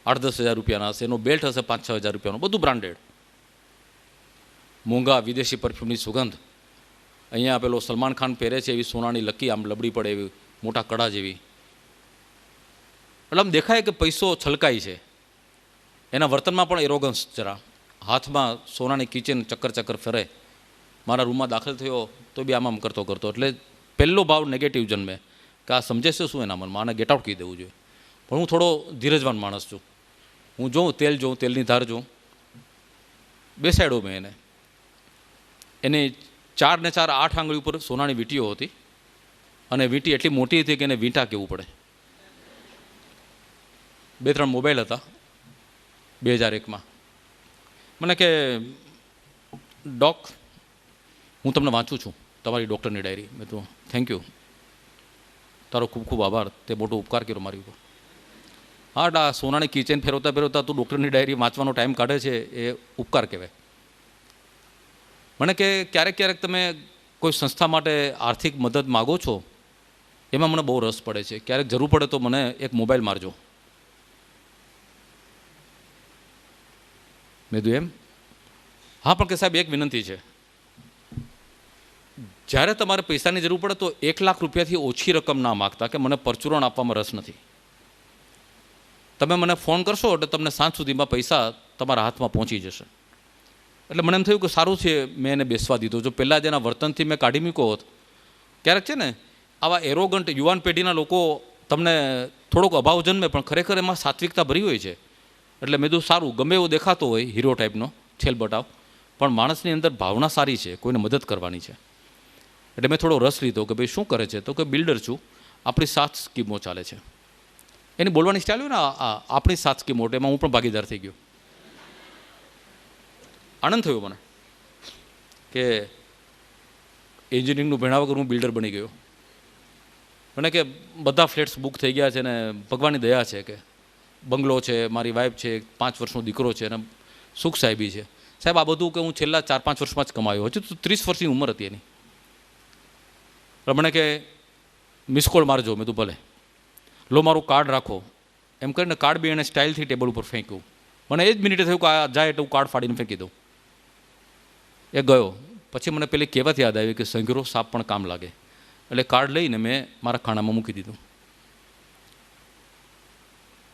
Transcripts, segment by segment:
8-10 હજાર રૂપિયાના હશે, એનો બેલ્ટ હશે 5-6 હજાર રૂપિયાનો, બધું બ્રાન્ડેડ, મોંઘા વિદેશી પરફ્યુમની સુગંધ. અહીંયા પેલો સલમાન ખાન પહેરે છે એવી સોનાની લકી, આમ લબડી પડે એવી મોટા કડા જેવી. એટલે આમ દેખાય કે પૈસો છલકાય છે. એના વર્તનમાં પણ એરોગન્સ જરા, હાથમાં સોનાની કિચન ચક્કર ચક્કર ફરે. મારા રૂમમાં દાખલ થયો તો બી આમ કરતો કરતો. એટલે પહેલો ભાવ નેગેટિવ જન્મે કે આ સમજે છે શું એના મનમાં, આને ગેટ આઉટ કહી દેવું જોઈએ. પણ હું થોડો ધીરજવાન માણસ છું. હું જોઉં, તેલની ધાર જોઉં, બેસાડ્યો મેં એને. એની 4 ને 4 8 આંગળી ઉપર સોનાની વીંટીઓ હતી, અને વીંટી એટલી મોટી હતી કે એને વીંટા કહેવું પડે. 2-3 મોબાઈલ હતા 2001માં. મને કે ડોક, હું તમને વાંચું છું તમારી ડૉક્ટરની ડાયરી. મેં તો થેન્ક યુ, તારો ખૂબ ખૂબ આભાર, તે મોટો ઉપકાર કર્યો મારી ઉપર. હા, સોનાની કિચન ફેરવતા ફેરવતા તું ડૉક્ટરની ડાયરી વાંચવાનો ટાઈમ કાઢે છે, એ ઉપકાર કહેવાય. મને કે ક્યારેક ક્યારેક તમે કોઈ સંસ્થા માટે આર્થિક મદદ માગો છો, એમાં મને બહુ રસ પડે છે, ક્યારેક જરૂર પડે તો મને એક મોબાઈલ મારજો. મેં કીધું એમ? હા, પણ કે સાહેબ એક વિનંતી છે, જ્યારે તમારે પૈસાની જરૂર પડે તો 1 લાખ રૂપિયાથી ઓછી રકમ ના માગતા, કે મને પરચુરણ આપવામાં રસ નથી. તમે મને ફોન કરશો એટલે તમને સાંજ સુધીમાં પૈસા તમારા હાથમાં પહોંચી જશે. એટલે મને એમ થયું કે સારું છે, મેં એને બેસવા દીધો. જો પહેલાં જ એના વર્તનથી મેં કાઢી મૂક્યો હોત. ક્યારેક છે ને આવા એરોગન્ટ યુવાન પેઢીના લોકો તમને થોડોક અભાવ જન્મે, પણ ખરેખર એમાં સાત્વિકતા ભરી હોય છે. એટલે મેં કીધું સારું, ગમે એવો દેખાતો હોય હીરો ટાઈપનો છેલ બટાવ, પણ માણસની અંદર ભાવના સારી છે, કોઈને મદદ કરવાની છે. એટલે મેં થોડો રસ લીધો કે ભાઈ શું કરે છે, તો કે બિલ્ડર છું, આપણી 7 સ્કીમો ચાલે છે. એની બોલવાની સ્ટાઇલ હોય ને, આપણી 7 સ્કીમો, એમાં હું પણ ભાગીદાર થઈ ગયો. આનંદ થયો મને કે એન્જિનિયરિંગનું ભણ્યા વગર હું બિલ્ડર બની ગયો. મને કે બધા ફ્લેટ્સ બુક થઈ ગયા છે ને ભગવાનની દયા છે કે બંગલો છે, મારી વાઈફ છે, 5 વર્ષનો દીકરો છે, અને સુખ સાહેબી છે. સાહેબ આ બધું કે હું છેલ્લા 4-5 વર્ષમાં જ કમાયો, હજુ તો 30 વર્ષની ઉંમર હતી એની. મને કે મિસ કોલ મારજો. મેં તો ભલે, લો મારું કાર્ડ રાખો. એમ કરીને કાર્ડ બી એને સ્ટાઇલથી ટેબલ ઉપર ફેંક્યું. મને એ જ મિનિટે થયું કે આ જાય એટલે હું કાર્ડ ફાડીને ફેંકી દઉં. એ ગયો. પછી મને પેલી કહેવત યાદ આવી કે સંઘરો સાપ પણ કામ લાગે. એટલે કાર્ડ લઈને મેં મારા ખાણામાં મૂકી દીધું.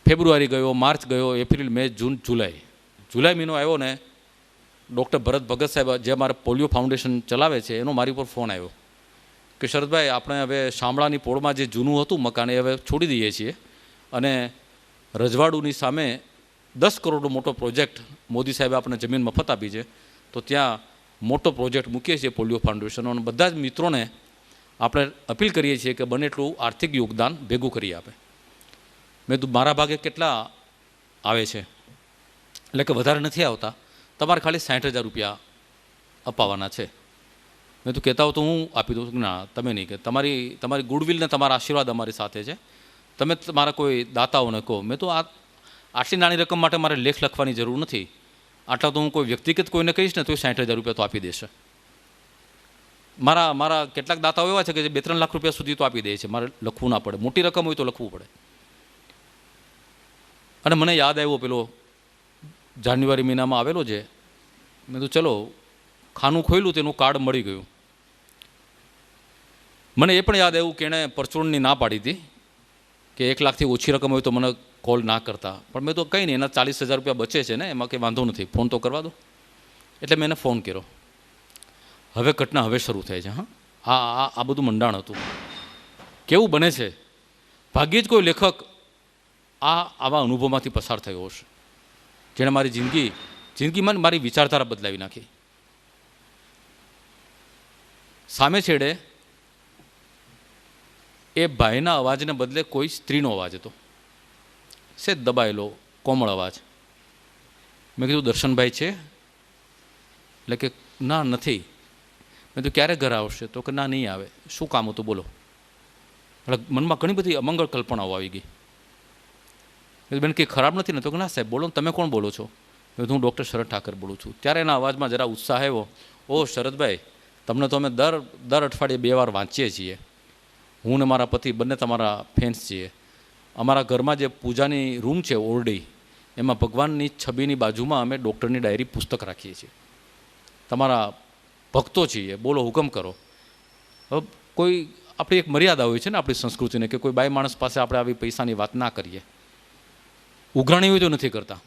ફેબ્રુઆરી ગયો, માર્ચ ગયો, એપ્રિલ, મે, જૂન, જુલાઈ મહિનો આવ્યો ને, ડૉક્ટર ભરત ભગત સાહેબ જે મારે પોલિયો ફાઉન્ડેશન ચલાવે છે, એનો મારી ઉપર ફોન આવ્યો કે શરદભાઈ, આપણે હવે શામળાની પોળમાં જે જૂનું હતું મકાન, એ હવે છોડી દઈએ છીએ, અને રજવાડુની સામે 10 કરોડનો મોટો પ્રોજેક્ટ મોદી સાહેબે આપણે જમીન મફત આપી છે, તો ત્યાં મોટો પ્રોજેક્ટ મૂકીએ છીએ પોલિયો ફાઉન્ડેશનનો, અને બધા જ મિત્રોને આપણે અપીલ કરીએ છીએ કે બને એટલું આર્થિક યોગદાન ભેગું કરી આપે. મેં તો મારા ભાગે કેટલા આવે છે, એટલે કે વધારે નથી આવતા, તમારે ખાલી 60,000 રૂપિયા અપાવવાના છે. મેં તો કહેતા હો તો હું આપી દઉં. ના, તમે નહીં, કે તમારી ગુડવિલ ને તમારા આશીર્વાદ અમારી સાથે છે, તમે તમારા કોઈ દાતાઓને કહો. મેં તો આટલી નાની રકમ માટે મારે લેખ લખવાની જરૂર નથી, આટલા તો હું કોઈ વ્યક્તિગત કોઈને કહીશ ને તો 60,000 રૂપિયા તો આપી દેશે. મારા કેટલાક દાતાઓ એવા છે કે જે 2-3 લાખ રૂપિયા સુધી તો આપી દે છે, મારે લખવું ના પડે. મોટી રકમ હોય તો લખવું પડે. અને મને યાદ આવ્યો પેલો જાન્યુઆરી મહિનામાં આવેલો છે. મેં તો ચલો ખાનું ખોલ્યું, તેનું કાર્ડ મળી ગયું. મને એ પણ યાદ આવ્યું કે એણે પરચુરણની ના પાડી હતી કે 1 લાખથી ઓછી રકમ હોય તો મને કોલ ના કરતા. પણ મેં તો કંઈ નહીં, એના 40,000 રૂપિયા બચે છે ને, એમાં કંઈ વાંધો નથી, ફોન તો કરવા દો. એટલે મેં એને ફોન કર્યો. હવે ઘટના હવે શરૂ થાય છે. હા, આ બધું મંડાણ હતું. કેવું બને છે, ભાગ્યે જ કોઈ લેખક આવા અનુભવમાંથી પસાર થયો હશે, જેણે મારી જિંદગીમાં મારી વિચારધારા બદલાવી નાખી. સામે છેડે એ ભાઈના અવાજને બદલે કોઈ સ્ત્રીનો અવાજ હતો, સેજ દબાયેલો કોમળ અવાજ. મેં કીધું દર્શનભાઈ છે? એટલે કે ના નથી. મેં તો ક્યારે ઘરે આવશે? તો કે ના, નહીં આવે. શું કામ હતું બોલો? એટલે મનમાં ઘણી બધી અમંગળ કલ્પનાઓ આવી ગઈ. બેન કંઈ ખરાબ નથી ને? તો કે ના સાહેબ. બોલો, તમે કોણ બોલો છો? હું ડૉક્ટર શરદ ઠાકર બોલું છું. ત્યારે એના અવાજમાં જરા ઉત્સાહ આવ્યો. ઓહ શરદભાઈ, તમને તો અમે દર અઠવાડિયે 2 વાર વાંચીએ છીએ. હું ને મારા પતિ બંને તમારા ફેન્સ છીએ. અમારા ઘરમાં જે પૂજાની રૂમ છે, ઓરડી, એમાં ભગવાનની છબીની બાજુમાં અમે ડૉક્ટરની ડાયરી પુસ્તક રાખીએ છીએ. તમારા ભક્તો છીએ, બોલો હુકમ કરો. હવે કોઈ આપણી એક મર્યાદા હોય છે ને આપણી સંસ્કૃતિને, કે કોઈ બાઈ માણસ પાસે આપણે આવી પૈસાની વાત ના કરીએ. ઉઘરાણી હોય તો નથી કરતા,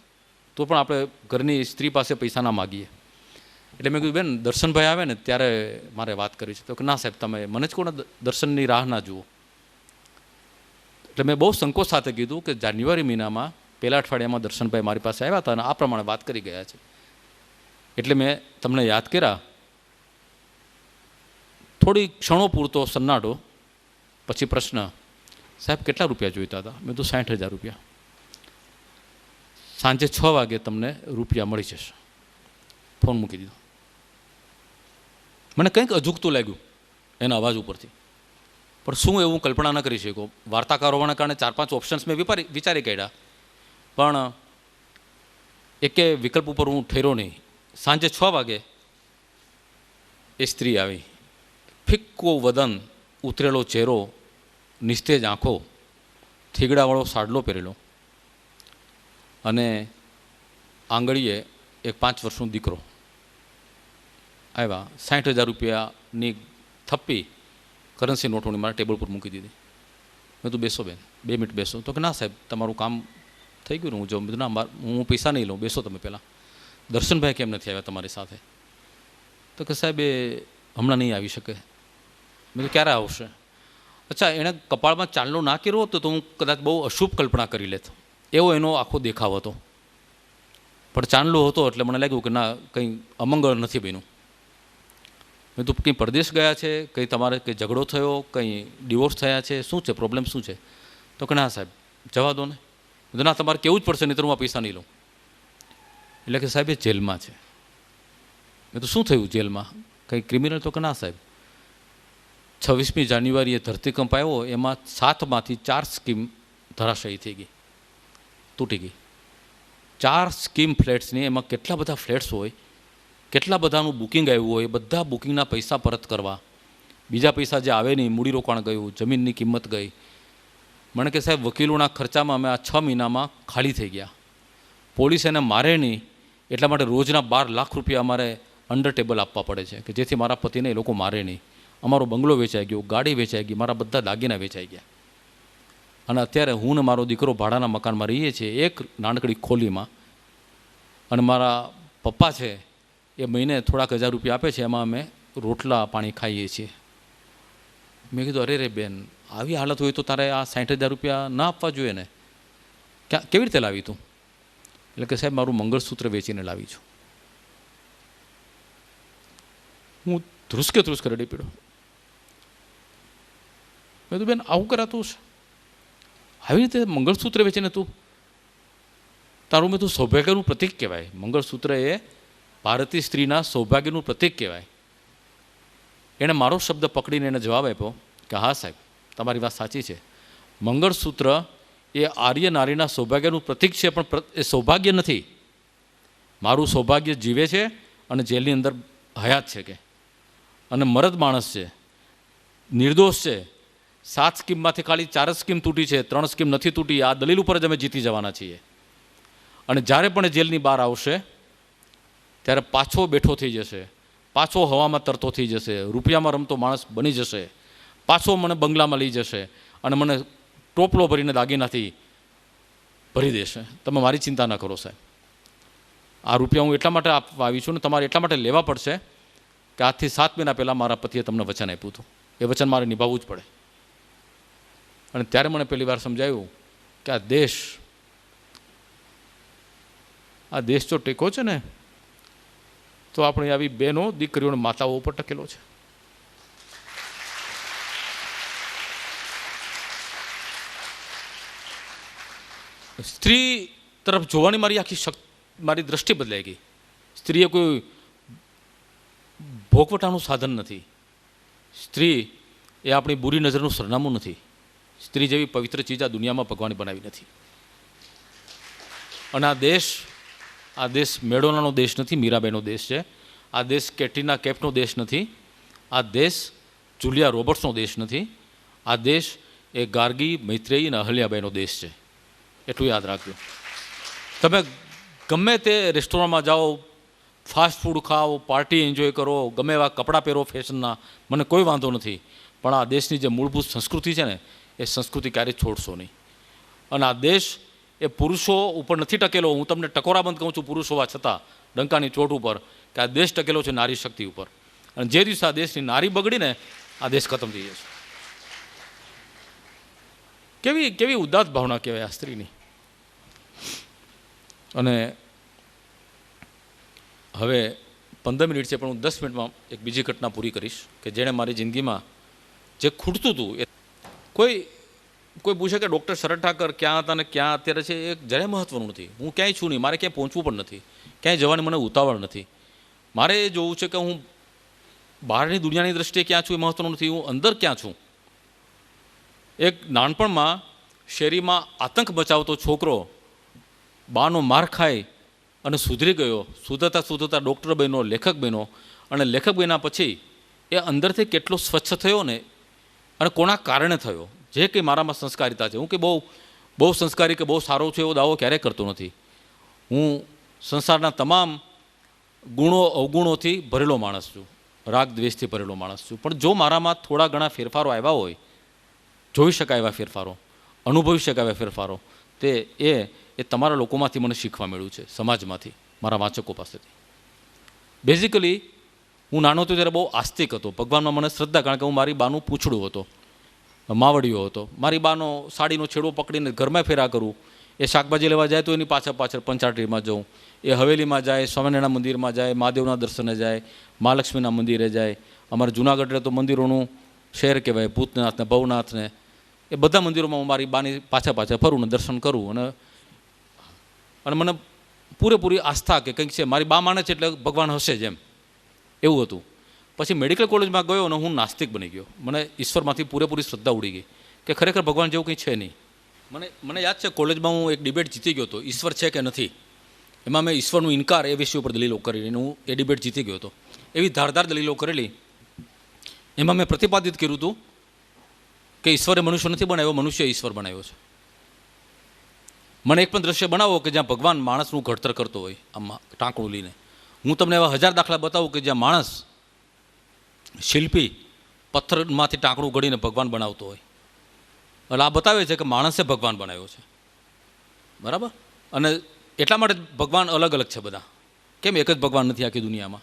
તો પણ આપણે ઘરની સ્ત્રી પાસે પૈસા ના માગીએ. એટલે મેં કીધું, બેન દર્શનભાઈ આવે ને ત્યારે મારે વાત કરી છે. તો કે ના સાહેબ, તમે મને જ કોને દર્શનની રાહ ના જુઓ. એટલે મેં બહુ સંકોચ સાથે કીધું કે જાન્યુઆરી મહિનામાં પહેલા અઠવાડિયામાં દર્શનભાઈ મારી પાસે આવ્યા હતા અને આ પ્રમાણે વાત કરી ગયા છે. એટલે મેં તમને યાદ કર્યા. થોડી ક્ષણો પૂરતો સન્નાટો, પછી પ્રશ્ન, સાહેબ કેટલા રૂપિયા જોઈતા હતા? મેં તો 60,000 રૂપિયા. સાંજે 6 વાગે તમને રૂપિયા મળી જશે. ફોન મૂકી દીધો. મને કંઈક અજુગતું લાગ્યું એના અવાજ ઉપરથી, પણ શું એવું કલ્પના ન કરી શકો. વાર્તાકાર હોવાના કારણે 4-5 ઓપ્શન્સ મેં વિચારી કાઢ્યા, પણ એકે વિકલ્પ ઉપર હું ઠેરો નહીં. સાંજે 6 વાગે એ સ્ત્રી આવી. ફિક્કો વદન, ઉતરેલો ચહેરો, નિસ્તેજ આંખો, થીગડાવાળો સાડલો પહેરેલો અને આંગળીએ એક 5 વર્ષનો દીકરો આવ્યા. 60,000 રૂપિયાની થપ્પી કરન્સી નોટોની મારા ટેબલ પર મૂકી દીધી. મેં તો બેસો બેન, 2 મિનિટ બેસો. તો કે ના સાહેબ, તમારું કામ થઈ ગયું ને, હું જાઉં. ના, હું પૈસા નહીં લઉં, બેસો તમે પહેલાં. દર્શનભાઈ કેમ નથી આવ્યા તમારી સાથે? તો કે સાહેબ એ હમણાં નહીં આવી શકે. મેં તો ક્યારે આવશે? અચ્છા, એણે કપાળમાં ચાંદલો ના કર્યો હતો તો હું કદાચ બહુ અશુભ કલ્પના કરી લેતો. એવો એનો આખો દેખાવ હતો, પણ ચાંદલો હતો એટલે મને લાગ્યું કે ના, કંઈ અમંગળ નથી બન્યું. મેં તો કંઈ પરદેશ ગયા છે, કંઈ તમારે કંઈ ઝઘડો થયો, કંઈ ડિવોર્સ થયા છે, શું છે, પ્રોબ્લેમ શું છે? તો કે ના સાહેબ, જવા દો ને. તો ના, તમારે કેવું જ પડશે, નહીં તો હું આ પૈસા નહીં લઉં. એટલે કે સાહેબ એ જેલમાં છે. મેં તો શું થયું જેલમાં, કંઈ ક્રિમિનલ? તો કે ના સાહેબ, 26મી જાન્યુઆરીએ ધરતીકંપ આવ્યો, એમાં 7માંથી 4 સ્કીમ ધરાશાયી થઈ ગઈ, તૂટી ગઈ. 4 સ્કીમ ફ્લેટ્સની, એમાં કેટલા બધા ફ્લેટ્સ હોય, કેટલા બધાનું બુકિંગ આવ્યું હોય, બધા બુકિંગના પૈસા પરત કરવા, બીજા પૈસા જે આવે નહીં, મૂડીરોકાણ ગયું, જમીનની કિંમત ગઈ. મને કે સાહેબ વકીલોના ખર્ચામાં અમે આ 6 મહિનામાં ખાલી થઈ ગયા. પોલીસ એને મારે નહીં એટલા માટે રોજના 12 લાખ રૂપિયા અમારે અંડર ટેબલ આપવા પડે છે, કે જેથી મારા પતિને એ લોકો મારે નહીં. અમારો બંગલો વેચાઈ ગયો, ગાડી વેચાઈ ગઈ, મારા બધા દાગીના વેચાઈ ગયા. અને અત્યારે હું ને મારો દીકરો ભાડાના મકાનમાં રહીએ છીએ, એક નાનકડી ખોલીમાં. અને મારા પપ્પા છે એ મહિને થોડાક 1000 રૂપિયા આપે છે, એમાં અમે રોટલા પાણી ખાઈએ છીએ. મેં કીધું, અરે રે બેન, આવી હાલત હોય તો તારે આ 60,000 રૂપિયા ના આપવા જોઈએ ને. કેવી રીતે લાવી તું? એટલે કે સાહેબ, મારું મંગળસૂત્ર વેચીને લાવી છું. હું ધ્રુસકે રડી પડ્યો. મેં તો બેન આવું કરાતું છે? આવી રીતે મંગળસૂત્ર વેચીને તું? તારું મેં તું સૌભાગ્યનું પ્રતીક કહેવાય. મંગળસૂત્ર એ ભારતીય સ્ત્રીના સૌભાગ્યનું પ્રતીક કહેવાય. એણે મારો શબ્દ પકડીને એને જવાબ આપ્યો કે હા સાહેબ, તમારી વાત સાચી છે. મંગળસૂત્ર એ આર્ય નારીના સૌભાગ્યનું પ્રતીક છે, પણ એ સૌભાગ્ય નથી. મારું સૌભાગ્ય જીવે છે અને જેલની અંદર હયાત છે કે, અને મરદ માણસ છે, નિર્દોષ છે. 7 સ્કીમમાંથી ખાલી 4 સ્કીમ તૂટી છે, 3 સ્કીમ નથી તૂટી. આ દલીલ ઉપર જ અમે જીતી જવાના છીએ. અને જ્યારે પણ જેલની બહાર આવશે ત્યારે પાછો બેઠો થઈ જશે, પાછો હવામાં તરતો થઈ જશે, રૂપિયામાં રમતો માણસ બની જશે, પાછો મને બંગલામાં લઈ જશે અને મને ટોપલો ભરીને દાગીનાથી ભરી દેશે. તમે મારી ચિંતા ન કરો સાહેબ. આ રૂપિયા હું એટલા માટે આપવા આવી છું ને તમારે એટલા માટે લેવા પડશે કે આજથી 7 મહિના પહેલાં મારા પતિએ તમને વચન આપ્યું હતું. એ વચન મારે નિભાવવું જ પડે. અને ત્યારે મને પહેલી વાર સમજાયું કે આ દેશ જો ટેકો છે ને, તો આપણી આવી બહેનો, દીકરીઓ, માતાઓ ઉપર ટકેલો છે. સ્ત્રી તરફ જોવાની મારી દ્રષ્ટિ બદલાઈ ગઈ. સ્ત્રી એ કોઈ ભોગવટાનું સાધન નથી. સ્ત્રી એ આપણી બુરી નજરનું સરનામું નથી. સ્ત્રી જેવી પવિત્ર ચીજ આ દુનિયામાં ભગવાને બનાવી નથી. અને આ દેશ મેડોનાનો દેશ નથી, મીરાબાઈનો દેશ છે. આ દેશ કેટરીના કૈફનો દેશ નથી. આ દેશ જુલિયા રોબર્ટ્સનો દેશ નથી. આ દેશ એ ગાર્ગી, મૈત્રેયી અને અહલ્યાબાઈનો દેશ છે. એટલું યાદ રાખજો. તમે ગમે તે રેસ્ટોરન્ટમાં જાઓ, ફાસ્ટ ફૂડ ખાઓ, પાર્ટી એન્જોય કરો, ગમે એવા કપડાં પહેરો ફેશનના, મને કોઈ વાંધો નથી, પણ આ દેશની જે મૂળભૂત સંસ્કૃતિ છે ને એ સંસ્કૃતિ ક્યારેય છોડશો નહીં. અને આ દેશ એ પુરુષો ઉપર નથી ટકેલો. હું તમને ટકોરાબંધ કહું છું પુરુષ હોવા છતાં, ડંકાની ચોટ ઉપર, કે આ દેશ ટકેલો છે નારી શક્તિ ઉપર. અને જે દિવસે આ દેશની નારી બગડીને આ દેશ ખતમ થઈ જશે. કેવી કેવી ઉદાત્ત ભાવના કહેવાય આ સ્ત્રીની. અને હવે 15 મિનિટ છે, પણ હું 10 મિનિટમાં એક બીજી ઘટના પૂરી કરીશ કે જેણે મારી જિંદગીમાં જે ખૂટતું હતું એ. કોઈ પૂછે કે ડૉક્ટર શરદ ઠાકર ક્યાં હતા ને ક્યાં અત્યારે છે, એ જરાય મહત્ત્વનું નથી. હું ક્યાંય છું નહીં, મારે ક્યાંય પહોંચવું પણ નથી, ક્યાંય જવાની મને ઉતાવળ નથી. મારે એ જોવું છે કે હું બહારની દુનિયાની દૃષ્ટિએ ક્યાં છું એ મહત્ત્વનું નથી, હું અંદર ક્યાં છું. એક નાનપણમાં શેરીમાં આતંક મચાવતો છોકરો બાનો માર ખાઈ અને સુધરી ગયો, સુધરતા સુધરતા ડૉક્ટર બન્યો, લેખક બન્યો, અને લેખક બન્યા પછી એ અંદરથી કેટલો સ્વચ્છ થયો ને, અને કોના કારણે થયો. જે કંઈ મારામાં સંસ્કારિતા છે, હું કે બહુ સંસ્કારી કે બહુ સારો છું એવો દાવો ક્યારેય કરતો નથી. હું સંસારના તમામ ગુણો અવગુણોથી ભરેલો માણસ છું, રાગ દ્વેષથી ભરેલો માણસ છું. પણ જો મારામાં થોડા ઘણા ફેરફારો આવ્યા હોય, જોઈ શકાય એવા ફેરફારો, અનુભવી શકાય એવા ફેરફારો, તે એ તમારા લોકોમાંથી મને શીખવા મળ્યું છે, સમાજમાંથી, મારા વાંચકો પાસેથી. બેઝિકલી હું નાનો હતો ત્યારે બહુ આસ્તિક હતો. ભગવાનમાં મને શ્રદ્ધા, કારણ કે હું મારી બાનું પૂંછડું હતો, માવડીઓ હતો. મારી બાનો સાડીનો છેડો પકડીને ઘરમાં ફેરા કરું. એ શાકભાજી લેવા જાય તો એની પાછળ પંચાયતીમાં જાઉં. એ હવેલીમાં જાય, સ્વામિનારાયણ મંદિરમાં જાય, મહાદેવના દર્શને જાય, મહાલક્ષ્મીના મંદિરે જાય. અમારે જૂનાગઢે તો મંદિરોનું શહેર કહેવાય, ભૂતનાથને, ભવનાથને, એ બધા મંદિરોમાં હું મારી બાની પાછળ ફરું ને દર્શન કરું. અને મને પૂરેપૂરી આસ્થા કે કંઈક છે, મારી બા માને છે એટલે ભગવાન હશે જ, એમ એવું હતું. પછી મેડિકલ કોલેજમાં ગયો અને હું નાસ્તિક બની ગયો. મને ઈશ્વરમાંથી પૂરેપૂરી શ્રદ્ધા ઉડી ગઈ કે ખરેખર ભગવાન જેવું કંઈ છે નહીં. મને યાદ છે કોલેજમાં હું એક ડિબેટ જીતી ગયો હતો, ઈશ્વર છે કે નથી. એમાં મેં ઈશ્વરનું ઇનકાર એ વિષય ઉપર દલીલો કરીને હું એ ડિબેટ જીતી ગયો હતો. એવી ધારદાર દલીલો કરેલી. એમાં મેં પ્રતિપાદિત કર્યું હતું કે ઈશ્વરે મનુષ્ય નથી બનાવ્યો, મનુષ્ય ઈશ્વર બનાવ્યો છે. મને એક પણ દ્રશ્ય બનાવો કે જ્યાં ભગવાન માણસનું ઘડતર કરતો હોય, આમાં ટાંકણું લઈને. હું તમને એવા 1000 દાખલા બતાવું કે જ્યાં માણસ શિલ્પી પથ્થરમાંથી ટાંકણું ઘડીને ભગવાન બનાવતો હોય. એટલે આ બતાવે છે કે માણસે ભગવાન બનાવ્યો છે, બરાબર. અને એટલા માટે ભગવાન અલગ અલગ છે બધા. કેમ એક જ ભગવાન નથી આખી દુનિયામાં?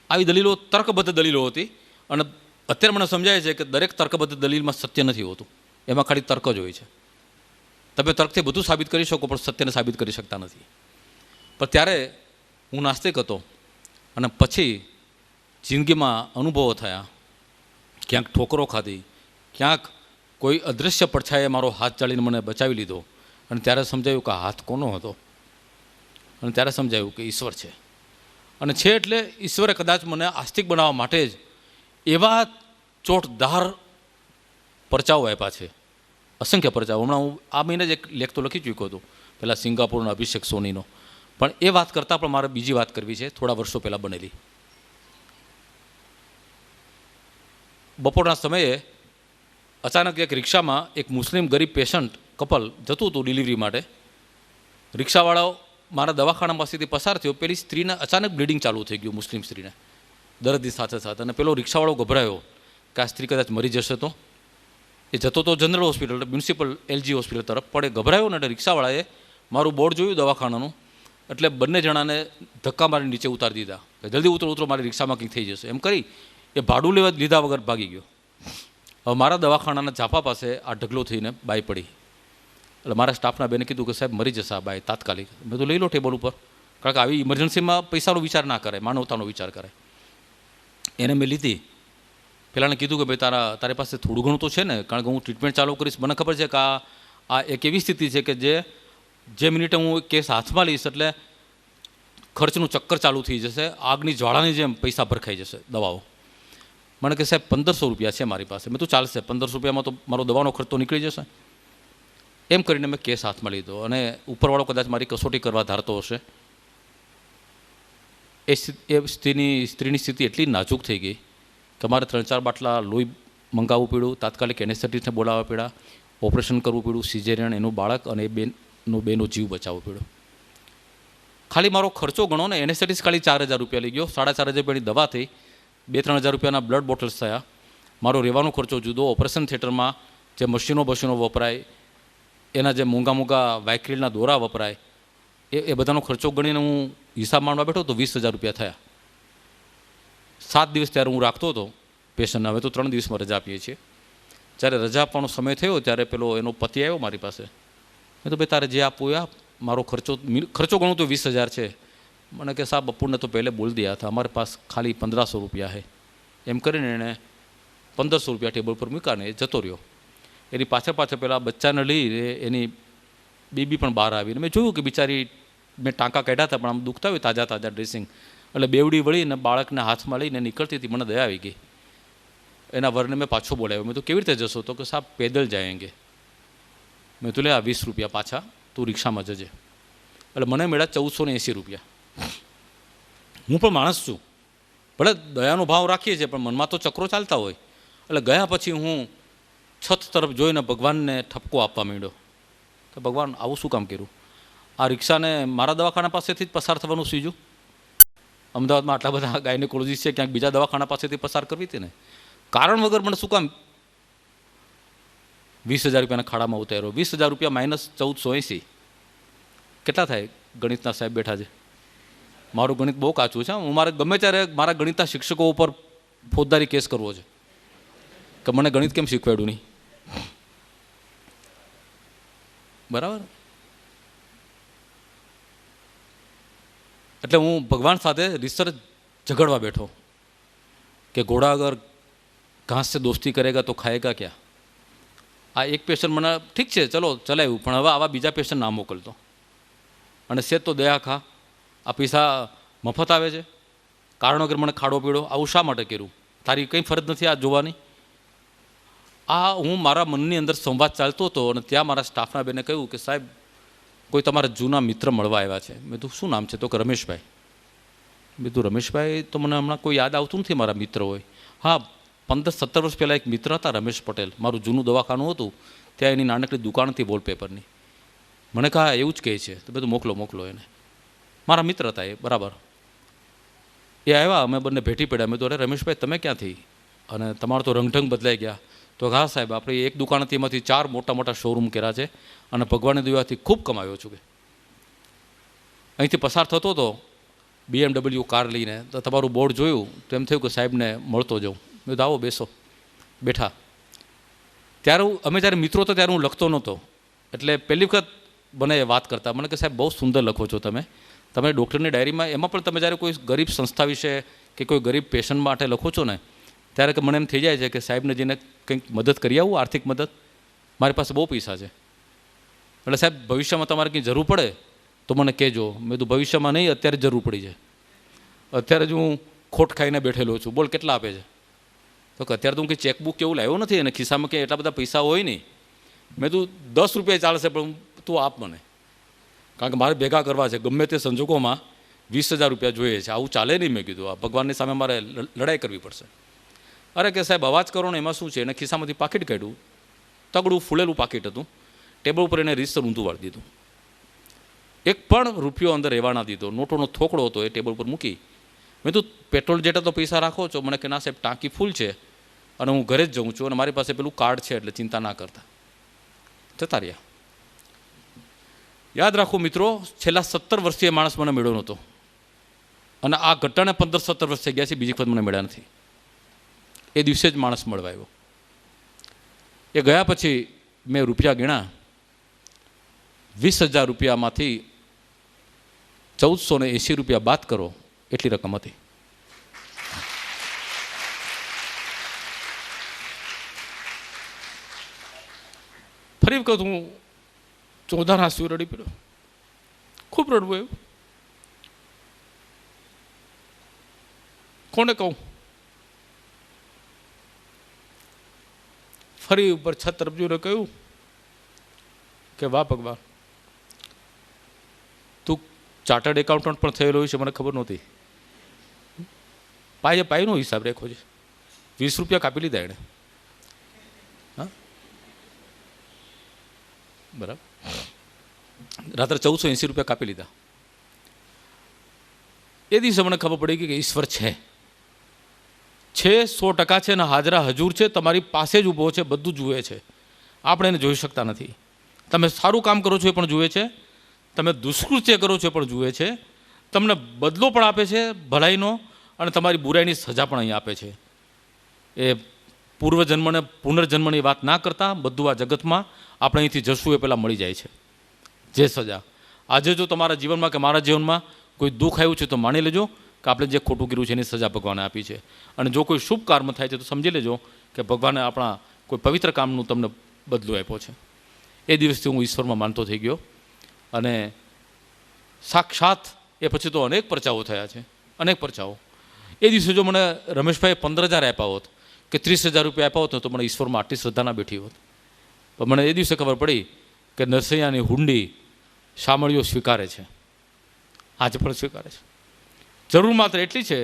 આવી દલીલો તર્કબદ્ધ દલીલો હતી. અને અત્યારે મને સમજાય છે કે દરેક તર્કબદ્ધ દલીલમાં સત્ય નથી હોતું, એમાં ખાલી તર્ક જ હોય છે. તમે તર્કથી બધું સાબિત કરી શકો પણ સત્યને સાબિત કરી શકતા નથી. પણ ત્યારે હું નાસ્તિક હતો. અને પછી જિંદગીમાં અનુભવો થયા, ક્યાંક ઠોકરો ખાધી, ક્યાંક કોઈ અદૃશ્ય પડછાએ મારો હાથ ચાલીને મને બચાવી લીધો. અને ત્યારે સમજાયું કે આ હાથ કોનો હતો. અને ત્યારે સમજાયું કે ઈશ્વર છે. અને છે એટલે ઈશ્વરે કદાચ મને આસ્તિક બનાવવા માટે જ એવા ચોટદાર પરચાઓ આપ્યા છે, અસંખ્ય પરચાઓ. હમણાં હું આ મહિને જ એક લેખ તો લખી ચૂક્યો હતો, પહેલાં સિંગાપોરનો અભિષેક સોનીનો. પણ એ વાત કરતાં પણ મારે બીજી વાત કરવી છે, થોડા વર્ષો પહેલાં બનેલી. બપોરના સમયે અચાનક એક રિક્ષામાં એક મુસ્લિમ ગરીબ પેશન્ટ કપલ જતું હતું ડિલિવરી માટે. રિક્ષાવાળાઓ મારા દવાખાના પાસેથી પસાર થયો. પેલી સ્ત્રીને અચાનક બ્લીડિંગ ચાલુ થઈ ગયું, મુસ્લિમ સ્ત્રીને, દર્દની સાથે સાથે. અને પેલો રિક્ષાવાળો ગભરાયો કે આ સ્ત્રી કદાચ મરી જશે તો. એ જતો તો general hospital, municipal LG hospital તરફ. પણ એ ગભરાયો ને એટલે રિક્ષાવાળાએ મારું બોર્ડ જોયું દવાખાનાનું, એટલે બંને જણાને ધક્કા મારી નીચે ઉતારી દીધા કે જલ્દી ઉતરો, મારી રિક્ષામાં કંઈક થઈ જશે. એમ કરી એ ભાડું લેવા લીધા વગર ભાગી ગયો. હવે મારા દવાખાનાના ઝાપા પાસે આ ઢગલો થઈને બાઈ પડી. એટલે મારા સ્ટાફના બેને કીધું કે સાહેબ મરી જશે આ બાઈ તાત્કાલિક. મેં તો લઈ લો ટેબલ ઉપર, કારણ કે આવી ઇમરજન્સીમાં પૈસાનો વિચાર ના કરે, માનવતાનો વિચાર કરે. એને મેં લીધી. પેલાને કીધું કે ભાઈ તારી પાસે થોડું ઘણું તો છે ને, કારણ કે હું ટ્રીટમેન્ટ ચાલુ કરીશ. મને ખબર છે કે આ એક એવી સ્થિતિ છે કે જે મિનિટે હું કેસ હાથમાં લઈશ એટલે ખર્ચનું ચક્કર ચાલુ થઈ જશે, આગની જ્વાળાની જેમ પૈસા ભરખાઈ જશે દવાઓ. મને કે સાહેબ 1500 રૂપિયા છે મારી પાસે. મેં તો ચાલશે, 1500 રૂપિયામાં તો મારો દવાનો ખર્ચ તો નીકળી જશે. એમ કરીને મેં કેસ હાથમાં લીધો. અને ઉપરવાળો કદાચ મારી કસોટી કરવા ધારતો હશે. એ સ્ત્રીની સ્થિતિ એટલી નાજુક થઈ ગઈ કે મારે 3-4 બાટલા લોહી મંગાવવું પડ્યું, તાત્કાલિક એનેસ્થેટિસ્ટને બોલાવવા પડ્યા, ઓપરેશન કરવું પડ્યું, સિઝેરિયન, એનું બાળક અને બેનો જીવ બચાવવો પડ્યો. ખાલી મારો ખર્ચો ગણો ને એનેસ્થેટિસ ખાલી 4,000 રૂપિયા લઈ ગયો, 4,500 રૂપિયાની દવા થઈ, 2-3 હજાર રૂપિયાના બ્લડ બોટલ્સ થયા, મારો રહેવાનો ખર્ચો જુદો, ઓપરેશન થિયેટરમાં જે મશીનો વપરાય, એના જે મોંઘા વાયક્રિલના દોરા વપરાય, એ બધાનો ખર્ચો ગણીને હું હિસાબ માંડવા બેઠો તો 20,000 રૂપિયા થયા. 7 દિવસ ત્યારે હું રાખતો હતો પેશન્ટને, હવે તો 3 દિવસમાં રજા આપીએ છીએ. જ્યારે રજા આપવાનો સમય થયો ત્યારે પેલો એનો પતિ આવ્યો મારી પાસે. મેં તો ભાઈ તારે જે આપવું એ આપ, મારો ખર્ચો ગણું તો 20,000 છે. મને કે સાહેબ બપોરને તો પહેલે બોલ દિયા હતા, અમારે પાસ ખાલી 1,500 રૂપિયા હે. એમ કરીને એણે 1,500 રૂપિયા ટેબલ પર મૂક્યા ને એ જતો રહ્યો. એની પાછળ પેલા બચ્ચાને લઈને એની બેબી પણ બહાર આવીને મેં જોયું કે બિચારી, મેં ટાંકા કાઢ્યા હતા પણ આમ દુખતા હોય, તાજા ડ્રેસિંગ, એટલે બેવડી વળીને બાળકને હાથમાં લઈને નીકળતી હતી. મને દયા આવી ગઈ. એના વરને મેં પાછો બોલાવ્યો. મેં તો કેવી રીતે જશો? તો કે સાહેબ પેદલ જાયેંગે. મેં તો લે આ 20 રૂપિયા પાછા, તું રિક્ષામાં જજે. એટલે મને મળ્યા 1,480 રૂપિયા. હું પણ માણસ છું, ભલે દયાનો ભાવ રાખીએ છીએ, પણ મનમાં તો ચક્રો ચાલતા હોય. એટલે ગયા પછી હું છત તરફ જોઈને ભગવાનને ઠપકો આપવા માંડ્યો કે ભગવાન આવું શું કામ કર્યું? આ રિક્ષાને મારા દવાખાના પાસેથી જ પસાર થવાનું સીજું? અમદાવાદમાં આટલા બધા ગાયનેકોલોજીસ્ટ છે, ક્યાંક બીજા દવાખાના પાસેથી પસાર કરવી હતી ને. કારણ વગર મને શું કામ 20,000 રૂપિયાના ખાડામાં ઉતાર્યો? 20,000 રૂપિયા માઇનસ 1,480 કેટલા થાય? ગણિતના સાહેબ બેઠા છે. મારું ગણિત બહુ કાચું છે. હું મારે ગમે ત્યારે મારા ગણિતના શિક્ષકો ઉપર ફોજદારી કેસ કરવો છે કે મને ગણિત કેમ શીખવાડ્યું નહીં. બરાબર. એટલે હું ભગવાન સાથે રિસર્ચ ઝઘડવા બેઠો કે ઘોડા અગર ઘાસ સે દોસ્તી કરેગા તો ખાએગા ક્યાં. આ એક પેશન્ટ મને ઠીક છે ચલો ચલાવ્યું, પણ હવે આવા બીજા પેશન્ટ ના મોકલતો. અને સેજ તો દયા ખા, આ પૈસા મફત આવે છે, કારણ વગર મને ખાડો પીડો, આવું શા માટે કર્યું? તારી કંઈ ફરજ નથી આ જોવાની. આ હું મારા મનની અંદર સંવાદ ચાલતો હતો. અને ત્યાં મારા સ્ટાફના બેને કહ્યું કે સાહેબ કોઈ તમારા જૂના મિત્ર મળવા આવ્યા છે. મેં તો શું નામ છે? તો કે રમેશભાઈ. મેં તો રમેશભાઈ તો મને હમણાં કોઈ યાદ આવતું નથી મારા મિત્ર હોય. હા, 15-17 વર્ષ પહેલાં એક મિત્ર હતા રમેશ પટેલ, મારું જૂનું દવાખાનું હતું ત્યાં એની નાનકડી દુકાન હતી વોલપેપરની. મને કહા એવું જ કહે છે. તો બધું મોકલો એને. મારા મિત્ર હતા એ, બરાબર. એ આવ્યા, અમે બંને ભેટી પડ્યા. મેં તો અરે રમેશભાઈ તમે ક્યાંથી? અને તમારો તો રંગઢંગ બદલાઈ ગયા. તો હા સાહેબ આપણે એક દુકાન હતી, એમાંથી 4 મોટા શોરૂમ કર્યા છે અને ભગવાનની દયાથી ખૂબ કમાયો છું. કે અહીંથી પસાર થતો હતો BMW કાર લઈને, તો તમારું બોર્ડ જોયું તો એમ થયું કે સાહેબને મળતો જાઉં. મેં તો આવો બેસો. બેઠા. ત્યારે અમે જ્યારે મિત્રો હતો ત્યારે હું લખતો નહોતો. એટલે પહેલી વખત મને એ વાત કરતા, મને કે સાહેબ બહુ સુંદર લખો છો તમે ડૉક્ટરની ડાયરીમાં, એમાં પણ તમે જ્યારે કોઈ ગરીબ સંસ્થા વિશે કે કોઈ ગરીબ પેશન્ટ માટે લખો છો ને, ત્યારે કે મને એમ થઈ જાય છે કે સાહેબને જઈને કંઈક મદદ કરી આવું, આર્થિક મદદ. મારી પાસે બહુ પૈસા છે, એટલે સાહેબ ભવિષ્યમાં તમારે કંઈ જરૂર પડે તો મને કહેજો. મેં તો ભવિષ્યમાં નહીં, અત્યારે જરૂર પડી છે. અત્યારે જ હું ખોટ ખાઈને બેઠેલો છું. બોલ કેટલા આપે છે? તો કે અત્યારે તો હું કંઈ ચેકબુક કેવું લાવ્યો નથી અને ખિસ્સામાં કંઈ એટલા બધા પૈસા હોય નહીં. મેં તું 10 રૂપિયા ચાલશે પણ તું આપ મને, કારણ કે મારે ભેગા કરવા છે. ગમે તે સંજોગોમાં 20,000 રૂપિયા જોઈએ છે. આવું ચાલે નહીં. મેં કીધું આ ભગવાનની સામે મારે લડાઈ કરવી પડશે. અરે કે સાહેબ અવાજ કરો ને, એમાં શું છે? એને ખિસ્સામાંથી પાકીટ કાઢ્યું, તગડું ફૂલેલું પાકીટ હતું. ટેબલ ઉપર એને રીતસર ઊંધું વાળી દીધું. એક પણ રૂપિયો અંદર રહેવા ના દીધો. નોટોનો થોકડો હતો એ ટેબલ ઉપર મૂકી. મેં તો પેટ્રોલ જેટલા તો પૈસા રાખો છો? મને કે ના સાહેબ ટાંકી ફૂલ છે અને હું ઘરે જ જાઉં છું અને મારી પાસે પેલું કાર્ડ છે એટલે ચિંતા ના કરતા. જતા રહ્યા. યાદ રાખો મિત્રો, છેલ્લા 17 વર્ષથી એ માણસ મને મળ્યો નહોતો અને આ ઘટનાને 15-17 વર્ષ થઈ ગયા છે, બીજી વખત મને મળ્યા નથી. એ દિવસે જ માણસ મળવા આવ્યો. એ ગયા પછી મેં રૂપિયા ગણ્યા. 20,000 રૂપિયામાંથી 1,480 રૂપિયા બાદ કરો એટલી રકમ હતી. ફરી વખત હું ચોધાર હાસ્યું રડી પડ્યો. ખૂબ રડવું એવું. કોને કહું? ફરી ઉપર છત તરફ જોઈને કહ્યું કે વાહ ભગવાન, તું ચાર્ટર્ડ એકાઉન્ટન્ટ પણ થયેલો હોય છે, મને ખબર નહોતી. પાઈનો હિસાબ રેખો છે. 20 રૂપિયા કાપી લીધા એણે. હા બરાબર. રાત્રે 1,480 રૂપિયા કાપી લીધા. એ દિવસે મને ખબર પડી કે ઈશ્વર છે 100% છે ને હાજરા હજૂર છે, તમારી પાસે જ ઊભો છે, બધું જુએ છે, આપણે એને જોઈ શકતા નથી. તમે સારું કામ કરો છો એ પણ જુએ છે, તમે દુષ્કૃત્ય કરો છો એ પણ જુએ છે, તમને બદલો પણ આપે છે ભલાઈનો, અને તમારી બુરાઈની સજા પણ અહીં આપે છે. એ પૂર્વજન્મને પુનર્જન્મની વાત ના કરતા બધું આ જગતમાં આપણે અહીંથી જશું એ પહેલાં મળી જાય છે જે સજા. આજે જો તમારા જીવનમાં કે મારા જીવનમાં કોઈ દુઃખ આવ્યું છે તો માની લેજો કે આપણે જે ખોટું કર્યું છે એની સજા ભગવાને આપી છે. અને જો કોઈ શુભ કર્મ થાય છે તો સમજી લેજો કે ભગવાને આપણા કોઈ પવિત્ર કામનું તમને બદલો આપ્યો છે. એ દિવસથી હું ઈશ્વરમાં માનતો થઈ ગયો. અને સાક્ષાત એ પછી તો અનેક પરચાઓ થયા છે, અનેક પરચાઓ. એ દિવસે જો મને રમેશભાઈએ 15,000 આપ્યા હોત કે 30,000 રૂપિયા આપ્યા હોત તો મને ઈશ્વરમાં આટલી શ્રદ્ધા ના બેઠી હોત. પણ મને એ દિવસે ખબર પડી કે નરસૈયાની હુંડી શામળીઓ સ્વીકારે છે, આજે પણ સ્વીકારે છે. જરૂર માત્ર એટલી છે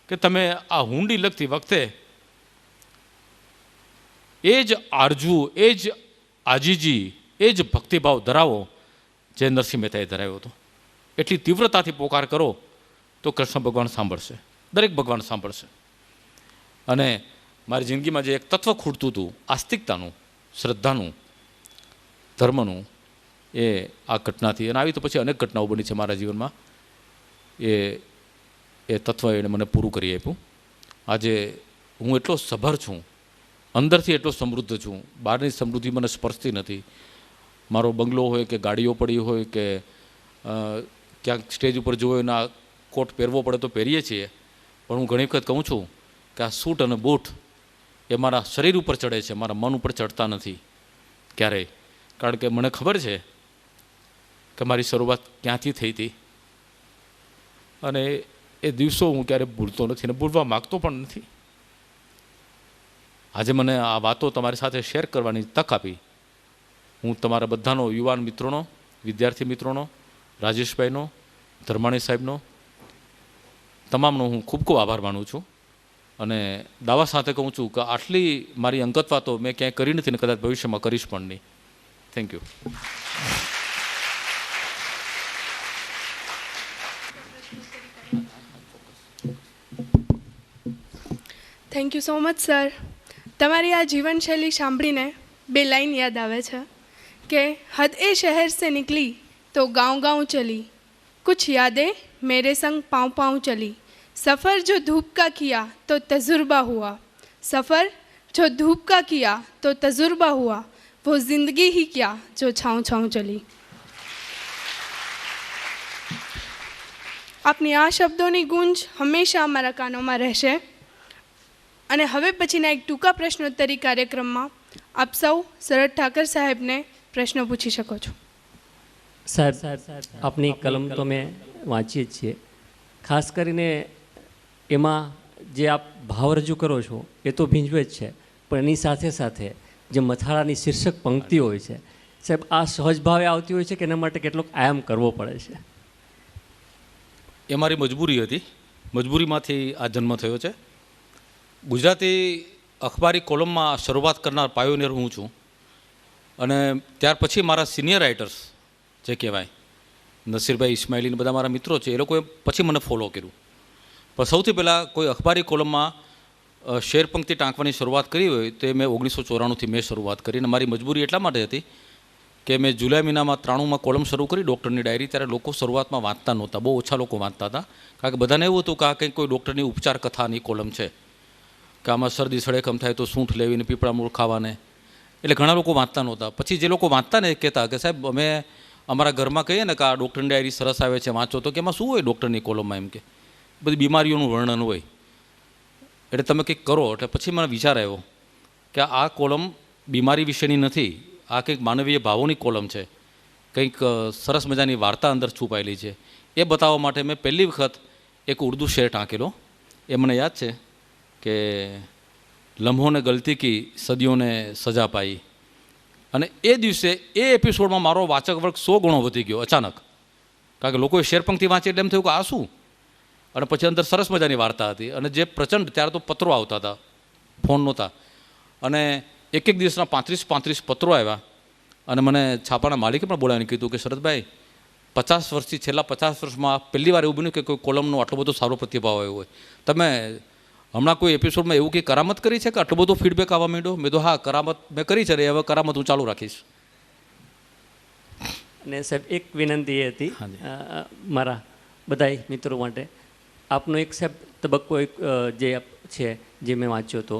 કે તમે આ હુંડી લખતી વખતે એ જ આરજુ, એ જ આજીજી, એ જ ભક્તિભાવ ધરાવો જે નરસિંહ મહેતાએ ધરાવ્યો હતો. એટલી તીવ્રતાથી પોકાર કરો તો કૃષ્ણ ભગવાન સાંભળશે, દરેક ભગવાન સાંભળશે. અને મારી જિંદગીમાં જે એક તત્વ ખૂટતું હતું આસ્તિકતાનું, શ્રદ્ધાનું, ધર્મનું, એ આ ઘટનાથી, અને આવી તો પછી અનેક ઘટનાઓ બની છે મારા જીવનમાં, એ તત્વ એણે મને પૂરું કરી આપ્યું. આજે હું એટલો સભર છું, અંદરથી એટલો સમૃદ્ધ છું, બહારની સમૃદ્ધિ મને સ્પર્શતી નથી. મારો બંગલો હોય કે ગાડીઓ પડી હોય કે ક્યાંક સ્ટેજ ઉપર જોવો એના કોટ પહેરવો પડે તો પહેરીએ છીએ, પણ હું ઘણી વખત કહું છું કે આ સૂટ અને બૂટ એ મારા શરીર ઉપર ચડે છે, મારા મન ઉપર ચડતા નથી ક્યારેય. કારણ કે મને ખબર છે કે મારી શરૂઆત ક્યાંથી થઈ હતી, અને એ દિવસો હું ક્યારેય ભૂલતો નથી અને ભૂલવા માગતો પણ નથી. આજે મને આ વાતો તમારી સાથે શેર કરવાની તક આપી. હું તમારા બધાનો, યુવાન મિત્રોનો, વિદ્યાર્થી મિત્રોનો, રાજેશભાઈનો, ધર્માણી સાહેબનો, તમામનો હું ખૂબ ખૂબ આભાર માનું છું. અને દાવા સાથે કહું છું કે આટલી મારી અંગત વાતો મેં ક્યાંય કરી નથી ને કદાચ ભવિષ્યમાં કરીશ પણ નહીં. Thank you. Thank you so much sir. તમારી આ જીવનશૈલી સાંભળીને 2 લાઈન યાદ આવે છે કે હદ એ શહેર સે નિકલી તો ગાँव गाँव चली, कुछ यादें मेरे संग पाँव पाँव चली, सफ़र जो धूप का किया तो तजुर्बा हुआ, सफ़र जो धूप का किया तो तजुर्बा हुआ, वो ज़िंदगी ही क्या जो छाँव छाँव चली. આપની આ શબ્દોની ગુંજ હંમેશા અમારા કાનોમાં રહેશે. અને હવે પછીના એક ટૂંકા પ્રશ્નોત્તરી કાર્યક્રમમાં આપ સૌ શરદ ઠાકર સાહેબને પ્રશ્નો પૂછી શકો છો. સાહેબ, આપની કલમ તો મેં વાંચીએ જ છીએ. ખાસ કરીને એમાં જે આપ ભાવ રજૂ કરો છો એ તો ભીંજવે જ છે, પણ એની સાથે સાથે જે મથાળાની શીર્ષક પંક્તિ હોય છે સાહેબ, આ સહજ ભાવે આવતી હોય છે કે એના માટે કેટલોક આયામ કરવો પડે છે? એ મારી મજબૂરી હતી, મજબૂરીમાંથી આ જન્મ થયો છે. ગુજરાતી અખબારી કોલમમાં શરૂઆત કરનાર પાયોનિયર હું છું. અને ત્યાર પછી મારા સિનિયર રાઇટર્સ જે કહેવાય, નસીરભાઈ, ઇસ્માઇલીને બધા મારા મિત્રો છે, એ લોકોએ પછી મને ફોલો કર્યું. પણ સૌથી પહેલાં કોઈ અખબારી કોલમમાં શેર પંક્તિ ટાંકવાની શરૂઆત કરી હોય તો એ મેં 1994થી મેં શરૂઆત કરી. અને મારી મજબૂરી એટલા માટે હતી કે મેં જુલાઈ મહિનામાં 93માં કોલમ શરૂ કરી, ડૉક્ટરની ડાયરી. ત્યારે લોકો શરૂઆતમાં વાંચતા નહોતા, બહુ ઓછા લોકો વાંચતા હતા. કારણ કે બધાને એવું હતું કે આ કંઈક કોઈ ડૉક્ટરની ઉપચાર કથાની કોલમ છે, કે આમાં શરદી સળેખમ થાય તો સૂંઠ લેવીને પીપળા મૂળ ખાવાને, એટલે ઘણા લોકો વાંચતા નહોતા. પછી જે લોકો વાંચતા ને એ કહેતા કે સાહેબ અમે અમારા ઘરમાં કહીએ ને કે આ ડૉક્ટરની ડાયરી સરસ આવે છે, વાંચો, તો કે એમાં શું હોય ડૉક્ટરની કોલમમાં? એમ કે બધી બીમારીઓનું વર્ણન હોય, એટલે તમે કંઈક કરો. એટલે પછી મને વિચાર આવ્યો કે આ કોલમ બીમારી વિશેની નથી, આ કંઈક માનવીય ભાવોની કોલમ છે, કંઈક સરસ મજાની વાર્તા અંદર છુપાયેલી છે. એ બતાવવા માટે મેં પહેલી વખત એક ઉર્દુ શેર ટાંકેલો. એ મને યાદ છે કે લમ્હોને ગલતી કી, સદીઓને સજા પાઈ. અને એ દિવસે એ એપિસોડમાં મારો વાચક વર્ગ 100 ગણો વધી ગયો અચાનક. કારણ કે લોકોએ શેરપંક્તિ વાંચી એટલે એમ થયું કે આ શું? અને પછી અંદર સરસ મજાની વાર્તા હતી. અને જે પ્રચંડ, ત્યારે તો પત્રો આવતા હતા, ફોન નહોતા. અને એક દિવસના 35 પત્રો આવ્યા. અને મને છાપાના માલિકે પણ બોલાવીને કીધું કે શરદભાઈ, 50 વર્ષથી છેલ્લા 50 વર્ષમાં પહેલી વાર એવું બન્યું કે કોઈ કોલમનો આટલો બધો સારો પ્રતિભાવ આવ્યો હોય. તમે હમણાં કોઈ એપિસોડમાં એવું કંઈ કરામત કરી છે કે આટલો બધો ફીડબેક આવવા માંડ્યો? મેં તો હા, કરામત મેં કરી છે, હવે કરામત હું ચાલુ રાખીશ. અને સાહેબ એક વિનંતી એ હતી મારા બધાય મિત્રો માટે, આપનો એક સાહેબ તબક્કો એક જે છે જે મેં વાંચ્યો હતો,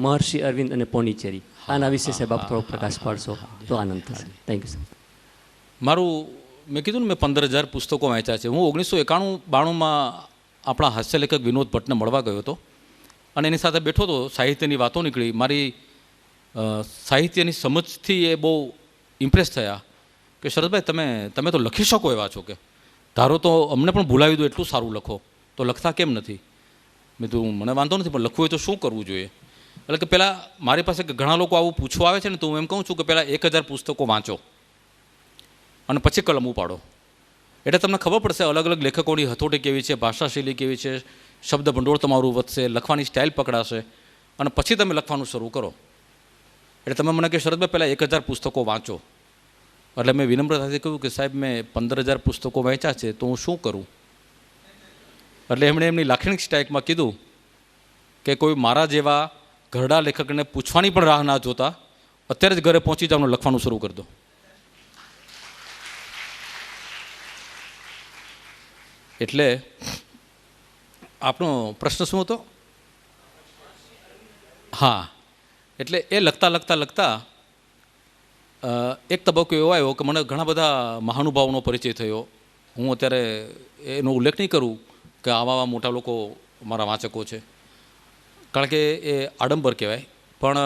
મહર્ષિ અરવિંદ અને પોંડિચેરી, આના વિશે સાહેબ આપ થોડો પ્રકાશ પાડશો તો આનંદ થશે. થેન્ક યુ સાહેબ. મારું મેં કીધું ને, મેં 15,000 પુસ્તકો વાંચ્યા છે. હું 1991-92માં આપણા હાસ્યલેખક વિનોદ ભટ્ટને મળવા ગયો હતો અને એની સાથે બેઠો હતો. સાહિત્યની વાતો નીકળી. મારી સાહિત્યની સમજથી એ બહુ ઇમ્પ્રેસ થયા કે શરદભાઈ તમે તો લખી શકો એવા છો, કે ધારો તો અમને પણ ભૂલાવી દો એટલું સારું લખો, તો લખતા કેમ નથી? મેં તો મને વાંધો નથી, પણ લખવું હોય તો શું કરવું જોઈએ? એટલે કે પહેલાં મારી પાસે ઘણા લોકો આવું પૂછવા આવે છે ને, તો હું એમ કહું છું કે પહેલાં 1000 પુસ્તકો વાંચો અને પછી કલમ ઉપાડો. એટલે તમને ખબર પડશે અલગ અલગ લેખકોની હથોટી કેવી છે, ભાષાશૈલી કેવી છે, શબ્દ ભંડોળ તમારું વધશે, લખવાની સ્ટાઇલ પકડાશે, અને પછી તમે લખવાનું શરૂ કરો. એટલે તમે મને કે શરદભાઈ પહેલાં 1000 પુસ્તકો વાંચો. એટલે મેં વિનમ્રતાથી કહ્યું કે સાહેબ મેં 15,000 પુસ્તકો વાંચ્યા છે, તો હું શું કરું? એટલે એમણે એમની લાક્ષણિક સ્ટાઇલમાં કીધું કે કોઈ મારા જેવા ઘરડા લેખકને પૂછવાની પણ રાહ ના જોતા અત્યારે જ ઘરે પહોંચી જાવ ને લખવાનું શરૂ કરી દો. એટલે આપણો પ્રશ્ન શું હતો? હા, એટલે એ લખતા એક તબક્કો એવો આવ્યો કે મને ઘણા બધા મહાનુભાવોનો પરિચય થયો. હું અત્યારે એનો ઉલ્લેખ નહીં કરું કે આવા મોટા લોકો મારા વાંચકો છે, કારણ કે એ આડંબર કહેવાય. પણ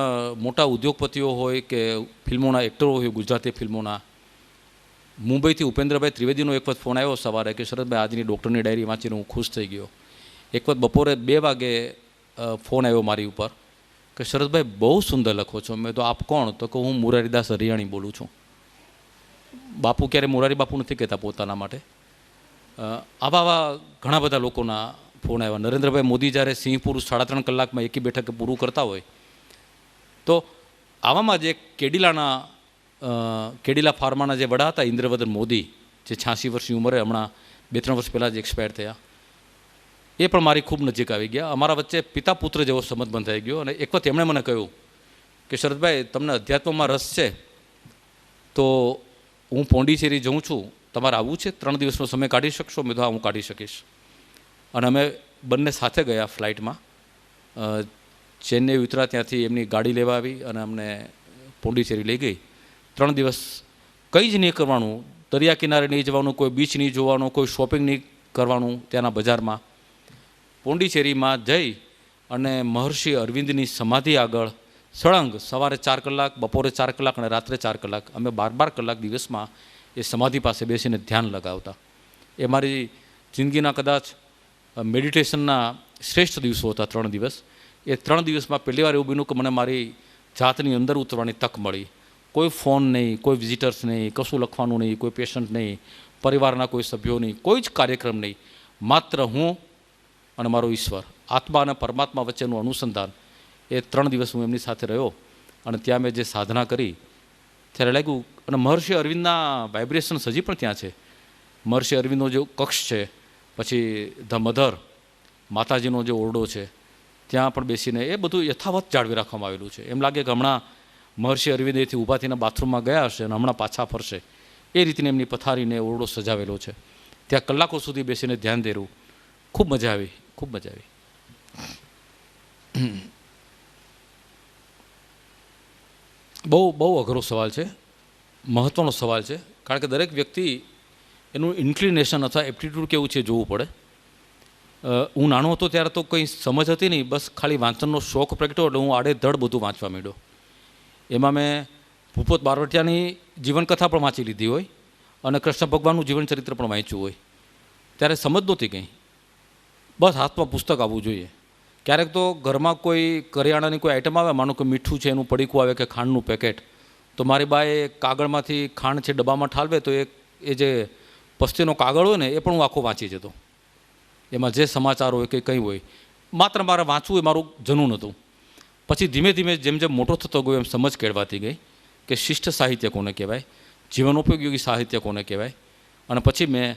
મોટા ઉદ્યોગપતિઓ હોય કે ફિલ્મોના એક્ટરો હોય, ગુજરાતી ફિલ્મોના. મુંબઈથી ઉપેન્દ્રભાઈ ત્રિવેદીનો એક વખત ફોન આવ્યો સવારે કે શરદભાઈ આજની ડૉક્ટરની ડાયરી વાંચીને હું ખુશ થઈ ગયો. એક વખત બપોરે 2 વાગે ફોન આવ્યો મારી ઉપર કે શરદભાઈ બહુ સુંદર લખો છો. મેં તો આપ કોણ? તો કે હું મોરારીદાસ હરિયાણી બોલું છું. બાપુ ક્યારે મોરારી બાપુ નથી કહેતા પોતાના માટે. આવા ઘણા બધા લોકોના ફોન આવ્યા. નરેન્દ્રભાઈ મોદી જ્યારે સિંહપુર 3.5 કલાકમાં એકી બેઠકે પૂરું કરતા હોય, તો આવામાં જે કેડિલા ફાર્માના જે વડા હતા ઇન્દ્રવદન મોદી, જે 86 વર્ષની ઉંમરે હમણાં 2-3 વર્ષ પહેલાં જ એક્સપાયર થયા, એ પણ મારી ખૂબ નજીક આવી ગયા. અમારા વચ્ચે પિતા પુત્ર જેવો સંબંધ બંધાઈ ગયો. અને એક વખત એમણે મને કહ્યું કે શરદભાઈ તમને અધ્યાત્મમાં રસ છે તો હું પોંડિચેરી જઉં છું, તમારે આવવું છે? 3 દિવસનો સમય કાઢી શકશો? મેં તો હા, હું કાઢી શકીશ. અને અમે બંને સાથે ગયા ફ્લાઇટમાં. ચેન્નઈ ઉતરા, ત્યાંથી એમની ગાડી લેવા આવી અને અમને પોંડિચેરી લઈ ગઈ. 3 દિવસ કંઈ જ નહીં કરવાનું, દરિયા કિનારે નહીં જવાનું, કોઈ બીચ નહીં જોવાનું, કોઈ શોપિંગ નહીં કરવાનું. ત્યાંના બજારમાં પોંડિચેરીમાં જઈ અને મહર્ષિ અરવિંદની સમાધિ આગળ સળંગ સવારે 4 કલાક, બપોરે 4 કલાક અને રાત્રે 4 કલાક અમે 12 કલાક દિવસમાં એ સમાધિ પાસે બેસીને ધ્યાન લગાવતા. એ મારી જિંદગીના કદાચ મેડિટેશનના શ્રેષ્ઠ દિવસો હતા 3 દિવસ. એ 3 દિવસમાં પહેલી વાર એવું બન્યું કે મને મારી જાતની અંદર ઉતરવાની તક મળી. કોઈ ફોન નહીં, કોઈ વિઝિટર્સ નહીં, કશું લખવાનું નહીં, કોઈ પેશન્ટ નહીં, પરિવારના કોઈ સભ્યો નહીં, કોઈ જ કાર્યક્રમ નહીં. માત્ર હું અને મારો ઈશ્વર, આત્મા અને પરમાત્મા વચ્ચેનું અનુસંધાન. એ 3 દિવસ હું એમની સાથે રહ્યો અને ત્યાં મેં જે સાધના કરી ત્યારે લાગ્યું. અને મહર્ષિ અરવિંદના વાઇબ્રેશન્સ હજી પણ ત્યાં છે. મહર્ષિ અરવિંદનો જે કક્ષ છે, પછી ધ મધર માતાજીનો જે ઓરડો છે, ત્યાં પણ બેસીને એ બધું યથાવત જાળવી રાખવામાં આવેલું છે. એમ લાગે કે હમણાં મહર્ષિ અરવિંદ એથી ઊભા થઈને બાથરૂમમાં ગયા હશે અને હમણાં પાછા ફરશે. એ રીતની એમની પથારીને ઓરડો સજાવેલો છે. ત્યાં કલાકો સુધી બેસીને ધ્યાન દેવું. ખૂબ મજા આવી, ખૂબ મજા આવી. બહુ અઘરો સવાલ છે, મહત્ત્વનો સવાલ છે. કારણ કે દરેક વ્યક્તિ એનું ઇન્ક્લિનેશન અથવા એપ્ટિટ્યૂડ કેવું છે જોવું પડે. હું નાનો હતો ત્યારે તો કંઈ સમજ હતી નહીં, બસ ખાલી વાંચનનો શોખ પ્રગટ્યો એટલે હું આડેધડ બધું વાંચવા માંડ્યો. એમાં મેં ભૂપત બારવટિયાની જીવનકથા પણ વાંચી લીધી હોય અને કૃષ્ણ ભગવાનનું જીવનચરિત્ર પણ વાંચ્યું હોય. ત્યારે સમજ નહોતી કંઈ, બસ હાથમાં પુસ્તક આવવું જોઈએ. ક્યારેક તો ઘરમાં કોઈ કરિયાણાની કોઈ આઈટમ આવે, માનો કે મીઠું છે એનું પડીકું આવે કે ખાંડનું પેકેટ, તો મારી બાએ કાગળમાંથી ખાંડ છે ડબ્બામાં ઠાલવે તો એ જે પસ્તીનો કાગળ હોય ને એ પણ હું આખો વાંચી જતો. એમાં જે સમાચાર હોય કે કંઈ હોય, માત્ર મારે વાંચવું એ મારું જનૂન હતું. પછી ધીમે ધીમે જેમ જેમ મોટો થતો ગયો એમ સમજ કેળવાતી ગઈ કે શિષ્ટ સાહિત્ય કોને કહેવાય, જીવનોપયોગી સાહિત્ય કોને કહેવાય, અને પછી મેં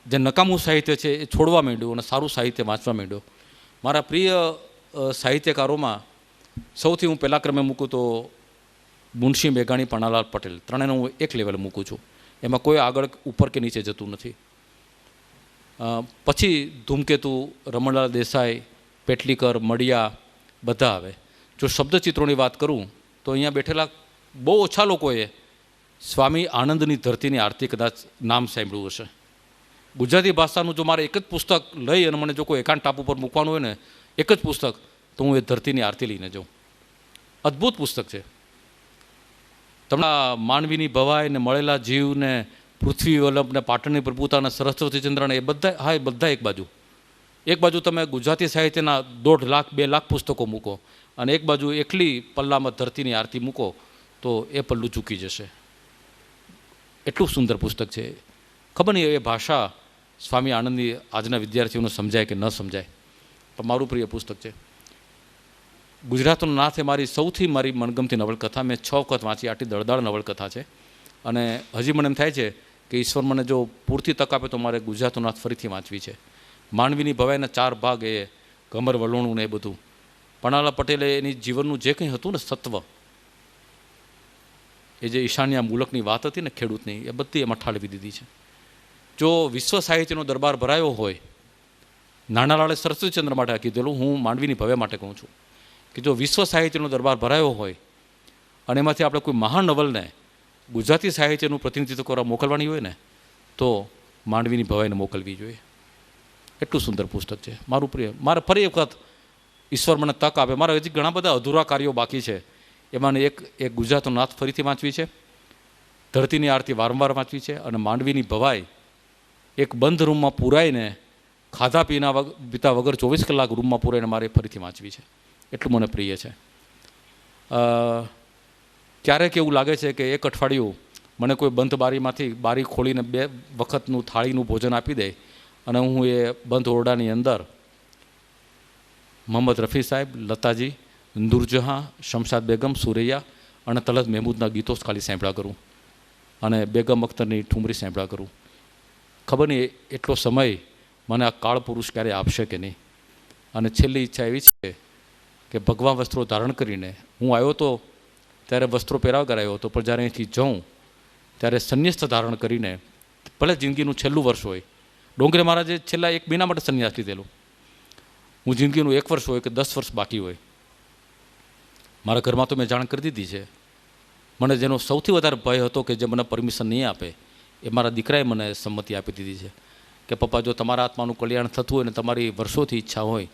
જે નકામું સાહિત્ય છે એ છોડવા માંડ્યું અને સારું સાહિત્ય વાંચવા માંડ્યો. મારા પ્રિય સાહિત્યકારોમાં સૌથી હું પહેલા ક્રમે મૂકું તો મુનશી મેઘાણી, પન્નાલાલ પટેલ, ત્રણેયને હું એક લેવલે મૂકું છું. એમાં કોઈ આગળ ઉપર કે નીચે જતું નથી. પછી ધૂમકેતુ, રમણલાલ દેસાઈ, પેટલીકર, મડિયા બધા આવે. જો શબ્દચિત્રોની વાત કરું તો અહીંયા બેઠેલા બહુ ઓછા લોકોએ સ્વામી આનંદની ધરતીની આરતી કદાચ નામ સાંભળ્યું હશે. ગુજરાતી ભાષાનું જો મારે એક જ પુસ્તક લઈ અને મને જો કોઈ એકાંત ટાપુ પર મૂકવાનું હોય ને, એક જ પુસ્તક, તો હું એ ધરતીની આરતી લઈને જાઉં. અદ્ભુત પુસ્તક છે. તમને માનવીની ભવાઈ ને મળેલા જીવ ને પૃથ્વી વલ્લભ ને પાટણની પ્રભુતા ને સરસ્વતીચંદ્ર ને એ બધા, હા એ બધા એક બાજુ તમે ગુજરાતી સાહિત્યના 1.5 લાખ 2 લાખ પુસ્તકો મૂકો અને એક બાજુ એકલી પલ્લામાં ધરતીની આરતી મૂકો તો એ પલ્લું ચૂકી જશે. એટલું સુંદર પુસ્તક છે. ખબર નહીં એ ભાષા સ્વામી આનંદની આજના વિદ્યાર્થીઓને સમજાય કે ન સમજાય, પણ મારું પ્રિય પુસ્તક છે. ગુજરાતનો નાથ એ સૌથી મારી મનગમતી નવલકથા. મેં 6 વખત વાંચી. આટલી દળદાળ નવલકથા છે અને હજી મને એમ થાય છે કે ઈશ્વર મને જો પૂરતી તક આપે તો મારે ગુજરાતનો નાથ ફરીથી વાંચવી છે. માનવીની ભવાઈના 4 ભાગ, એ ઘમર વલોણું ને એ બધું. પન્નાલાલ પટેલે એની જીવનનું જે કંઈ હતું ને સત્વ, એ જે ઈશાન્યા મુલકની વાત હતી ને ખેડૂતની, એ બધી એમાં ઠાલવી દીધી છે. જો વિશ્વ સાહિત્યનો દરબાર ભરાયો હોય, નાનાલાલે સરસ્વતીચંદ્ર માટે કીધેલું, હું માંડવીની ભવે માટે કહું છું કે જો વિશ્વ સાહિત્યનો દરબાર ભરાયો હોય અને એમાંથી આપણે કોઈ મહાન નવલને ગુજરાતી સાહિત્યનું પ્રતિનિધિત્વ કરવા મોકલવાની હોય ને, તો માંડવીની ભવાઈને મોકલવી જોઈએ. એટલું સુંદર પુસ્તક છે. મારું પ્રિય. મારે ફરી વખત ઈશ્વર મને તક આપે, મારા હજી ઘણા બધા અધૂરા કાર્યો બાકી છે, એમાંની એક ગુજરાતનો નાથ ફરીથી વાંચવી છે, ધરતીની આરતી વારંવાર વાંચવી છે, અને માંડવીની ભવાઈ એક બંધ રૂમમાં પૂરાઈને ખાધા પીતા વગર 24 કલાક રૂમમાં પૂરાઈને મારે ફરીથી વાંચવી છે. એટલું મને પ્રિય છે. ક્યારેક એવું લાગે છે કે એક અઠવાડિયું મને કોઈ બંધ બારીમાંથી બારી ખોલીને 2 વખતનું થાળીનું ભોજન આપી દે અને હું એ બંધ ઓરડાની અંદર મોહમ્મદ રફી સાહેબ, લતાજી, નૂરજહાં, શમશાદ બેગમ, સુરૈયા અને તલત મહેમૂદના ગીતો જ ખાલી સાંભળ્યા કરું અને બેગમ અખ્તરની ઠુમરી સાંભળ્યા કરું. ખબર નહીં એટલો સમય મને આ કાળ પુરુષ ક્યારે આપશે કે નહીં. અને છેલ્લી ઈચ્છા એવી છે કે ભગવા વસ્ત્રો ધારણ કરીને, હું આવ્યો તો ત્યારે વસ્ત્રો પહેરાવ કરાયો હતો, પણ જ્યારે અહીંથી જાઉં ત્યારે સંન્યસ્ત ધારણ કરીને, ભલે જિંદગીનું છેલ્લું વર્ષ હોય, ડોંગરે મહારાજે છેલ્લા 1 મહિના માટે સંન્યાસ લીધેલું, હું જિંદગીનું 1 વર્ષ હોય કે 10 વર્ષ બાકી હોય, મારા ઘરમાં તો મેં જાણ કરી દીધી છે. મને જેનો સૌથી વધારે ભય હતો કે જે મને પરમિશન નહીં આપે, એ મારા દીકરાએ મને સંમતિ આપી દીધી છે કે પપ્પા, જો તમારા આત્માનું કલ્યાણ થતું હોય ને તમારી વર્ષોથી ઈચ્છા હોય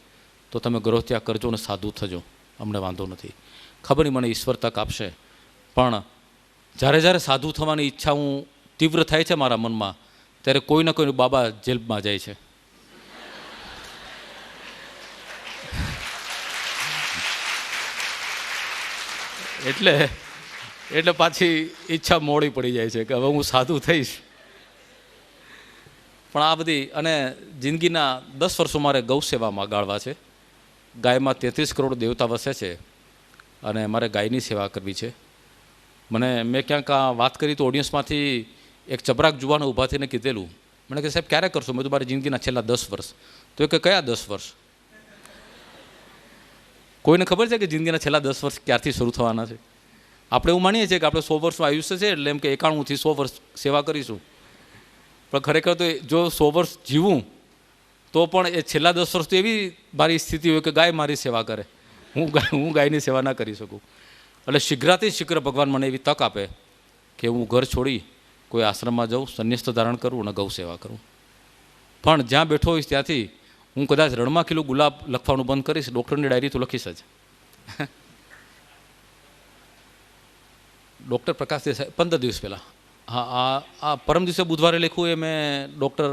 તો તમે ગૃહત્યાગ કરજો ને સાધુ થજો, અમને વાંધો નથી. ખબર નહીં મને ઈશ્વર તક આપશે, પણ જ્યારે સાધુ થવાની ઈચ્છા તીવ્ર થાય છે મારા મનમાં, ત્યારે કોઈ ને કોઈ બાબા જેલમાં જાય છે. એટલે પાછી ઈચ્છા મોડી પડી જાય છે કે હવે હું સાધુ થઈશ. પણ આ બધી, અને જિંદગીના 10 વર્ષો મારે ગૌ સેવામાં ગાળવા છે. ગાયમાં 33 કરોડ દેવતા વસે છે અને મારે ગાયની સેવા કરવી છે. મેં ક્યાંક આ વાત કરી તો ઓડિયન્સમાંથી એક ચબરાક જુવાને ઊભા થઈને કીધેલું, મને કે સાહેબ ક્યારે કરશો? મેં તો મારી જિંદગીના છેલ્લા 10 વર્ષ. તો એ કે કયા 10 વર્ષ? કોઈને ખબર છે કે જિંદગીના છેલ્લા 10 વર્ષ ક્યારથી શરૂ થવાના છે? આપણે એવું માનીએ છીએ કે આપણે 100 વર્ષનું આયુષ્ય છે એટલે એમ કે 91થી 100 વર્ષ સેવા કરીશું, પણ ખરેખર તો જો 100 વર્ષ જીવું તો પણ એ છેલ્લા 10 વર્ષ તો એવી મારી સ્થિતિ હોય કે ગાય મારી સેવા કરે, હું ગાયની સેવા ના કરી શકું. એટલે શીઘ્રાથી શીઘ્ર ભગવાન મને એવી તક આપે કે હું ઘર છોડી કોઈ આશ્રમમાં જાઉં, સંન્યસ્ત ધારણ કરું અને ગૌ સેવા કરું. પણ જ્યાં બેઠો હોઈશ ત્યાંથી હું કદાચ રણમાં ખીલું ગુલાબ લખવાનું બંધ કરીશ, ડૉક્ટરની ડાયરી તો લખીશ જ. ડૉક્ટર પ્રકાશ દેસાઈ 15 દિવસ પહેલાં, હા, આ પરમ દિવસે બુધવારે લખ્યું એ મેં ડૉક્ટર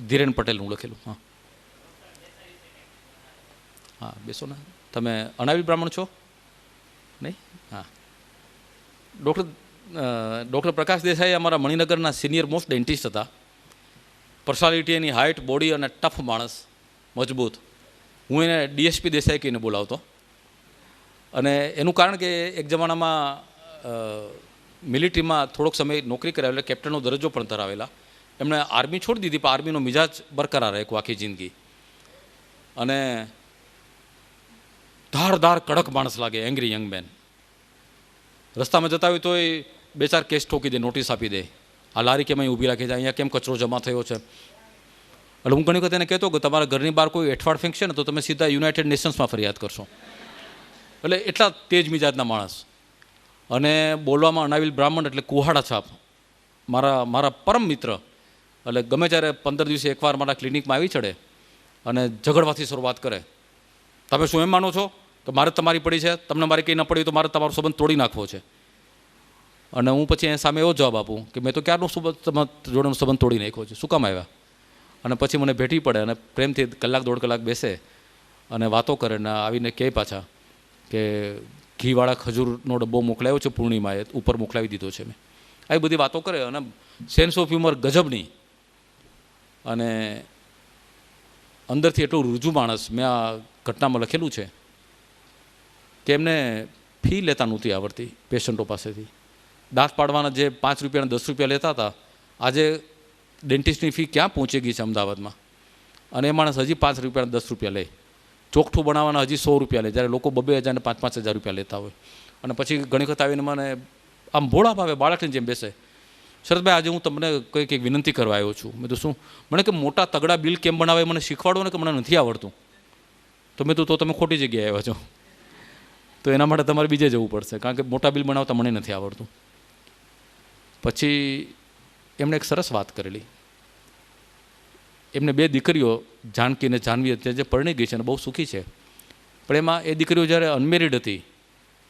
ધીરેન પટેલનું લખેલું. હા, બેસો ને. તમે અનાવિલ બ્રાહ્મણ છો નહીં? હા. ડૉક્ટર પ્રકાશ દેસાઈ અમારા મણિનગરના સિનિયર મોસ્ટ ડેન્ટિસ્ટ હતા. પર્સનાલિટી, એની હાઇટ, બોડી અને ટફ માણસ, મજબૂત. હું એને ડીએસપી દેસાઈ કહીને બોલાવતો. અને એનું કારણ કે એક જમાનામાં મિલિટરીમાં થોડોક સમય નોકરી કર્યા એટલે કેપ્ટનનો દરજ્જો પણ ધરાવેલા. એમણે આર્મી છોડી દીધી પણ આર્મીનો મિજાજ બરકરાર રાખ્યો આખી જિંદગી. અને ધારદાર કડક માણસ લાગે, એંગ્રી યંગ મેન. રસ્તામાં જતા હોય તો એ 2-4 કેસ ઠોકી દે, નોટિસ આપી દે, આ લારી કેમ અહીં ઊભી રાખી છે, અહીંયા કેમ કચરો જમા થયો છે. એટલે હું ઘણી વખત એને કહેતો કે તમારા ઘરની બહાર કોઈ એઠવાડ ફેંકશે ને તો તમે સીધા યુનાઇટેડ નેશન્સમાં ફરિયાદ કરશો. એટલે એટલા તેજ મિજાજના માણસ. અને બોલવામાં અનાવિલ બ્રાહ્મણ એટલે કુહાડા છાપ. મારા પરમ મિત્ર. એટલે ગમે ત્યારે 15 દિવસે એકવાર મારા ક્લિનિકમાં આવી ચડે અને ઝઘડવાથી શરૂઆત કરે. તમે શું એમ માનો છો કે મારે તમારી પડી છે, તમને મારી કંઈ ન પડી તો મારે તમારો સંબંધ તોડી નાખવો છે? અને હું પછી એની સામે એવો જવાબ આપું કે મેં તો ક્યારનો જોડેનો સંબંધ તોડી નાખ્યો છે, શું કામ આવ્યા? અને પછી મને ભેટી પડે અને પ્રેમથી 1-1.5 કલાક બેસે અને વાતો કરે ને આવીને કહે પાછા કે ઘીવાળા ખજૂરનો ડબ્બો મોકલાવ્યો છે પૂર્ણિમાએ, ઉપર મોકલાવી દીધો છે મેં. આવી બધી વાતો કરે અને સેન્સ ઓફ હ્યુમર ગજબની. અને અંદરથી એટલું રૂજુ માણસ. મેં આ ઘટનામાં લખેલું છે કે એમને ફી લેતા નહોતી આવડતી પેશન્ટો પાસેથી. દાંત પાડવાના જે 5 રૂપિયા અને 10 રૂપિયા લેતા હતા, આજે ડેન્ટિસ્ટની ફી ક્યાં પહોંચી ગઈ છે અમદાવાદમાં. અને એ માણસ હજી 5 રૂપિયા અને 10 રૂપિયા લે. ચોકઠું બનાવવાના હજી 100 રૂપિયા લે, જ્યારે લોકો 2,000 અને 5,000 રૂપિયા લેતા હોય. અને પછી ઘણી વખત આવીને મને આમ ભોળા ભાવે બાળકની જેમ બેસે, શરદભાઈ આજે હું તમને કંઈક વિનંતી કરવા આવ્યો છું. મેં તો શું? મને કે મોટા તગડા બિલ કેમ બનાવે મને શીખવાડો ને, કે મને નથી આવડતું. તો મેં તો તમે ખોટી જગ્યાએ આવ્યા છો, તો એના માટે તમારે બીજે જવું પડશે, કારણ કે મોટા બિલ બનાવતા મને નથી આવડતું. પછી એમણે એક સરસ વાત કરેલી. એમને 2 દીકરીઓ, જાનકી અને જાનવી, અત્યારે જે પરણી ગઈ છે અને બહુ સુખી છે. પણ એમાં એ દીકરીઓ જ્યારે અનમેરિડ હતી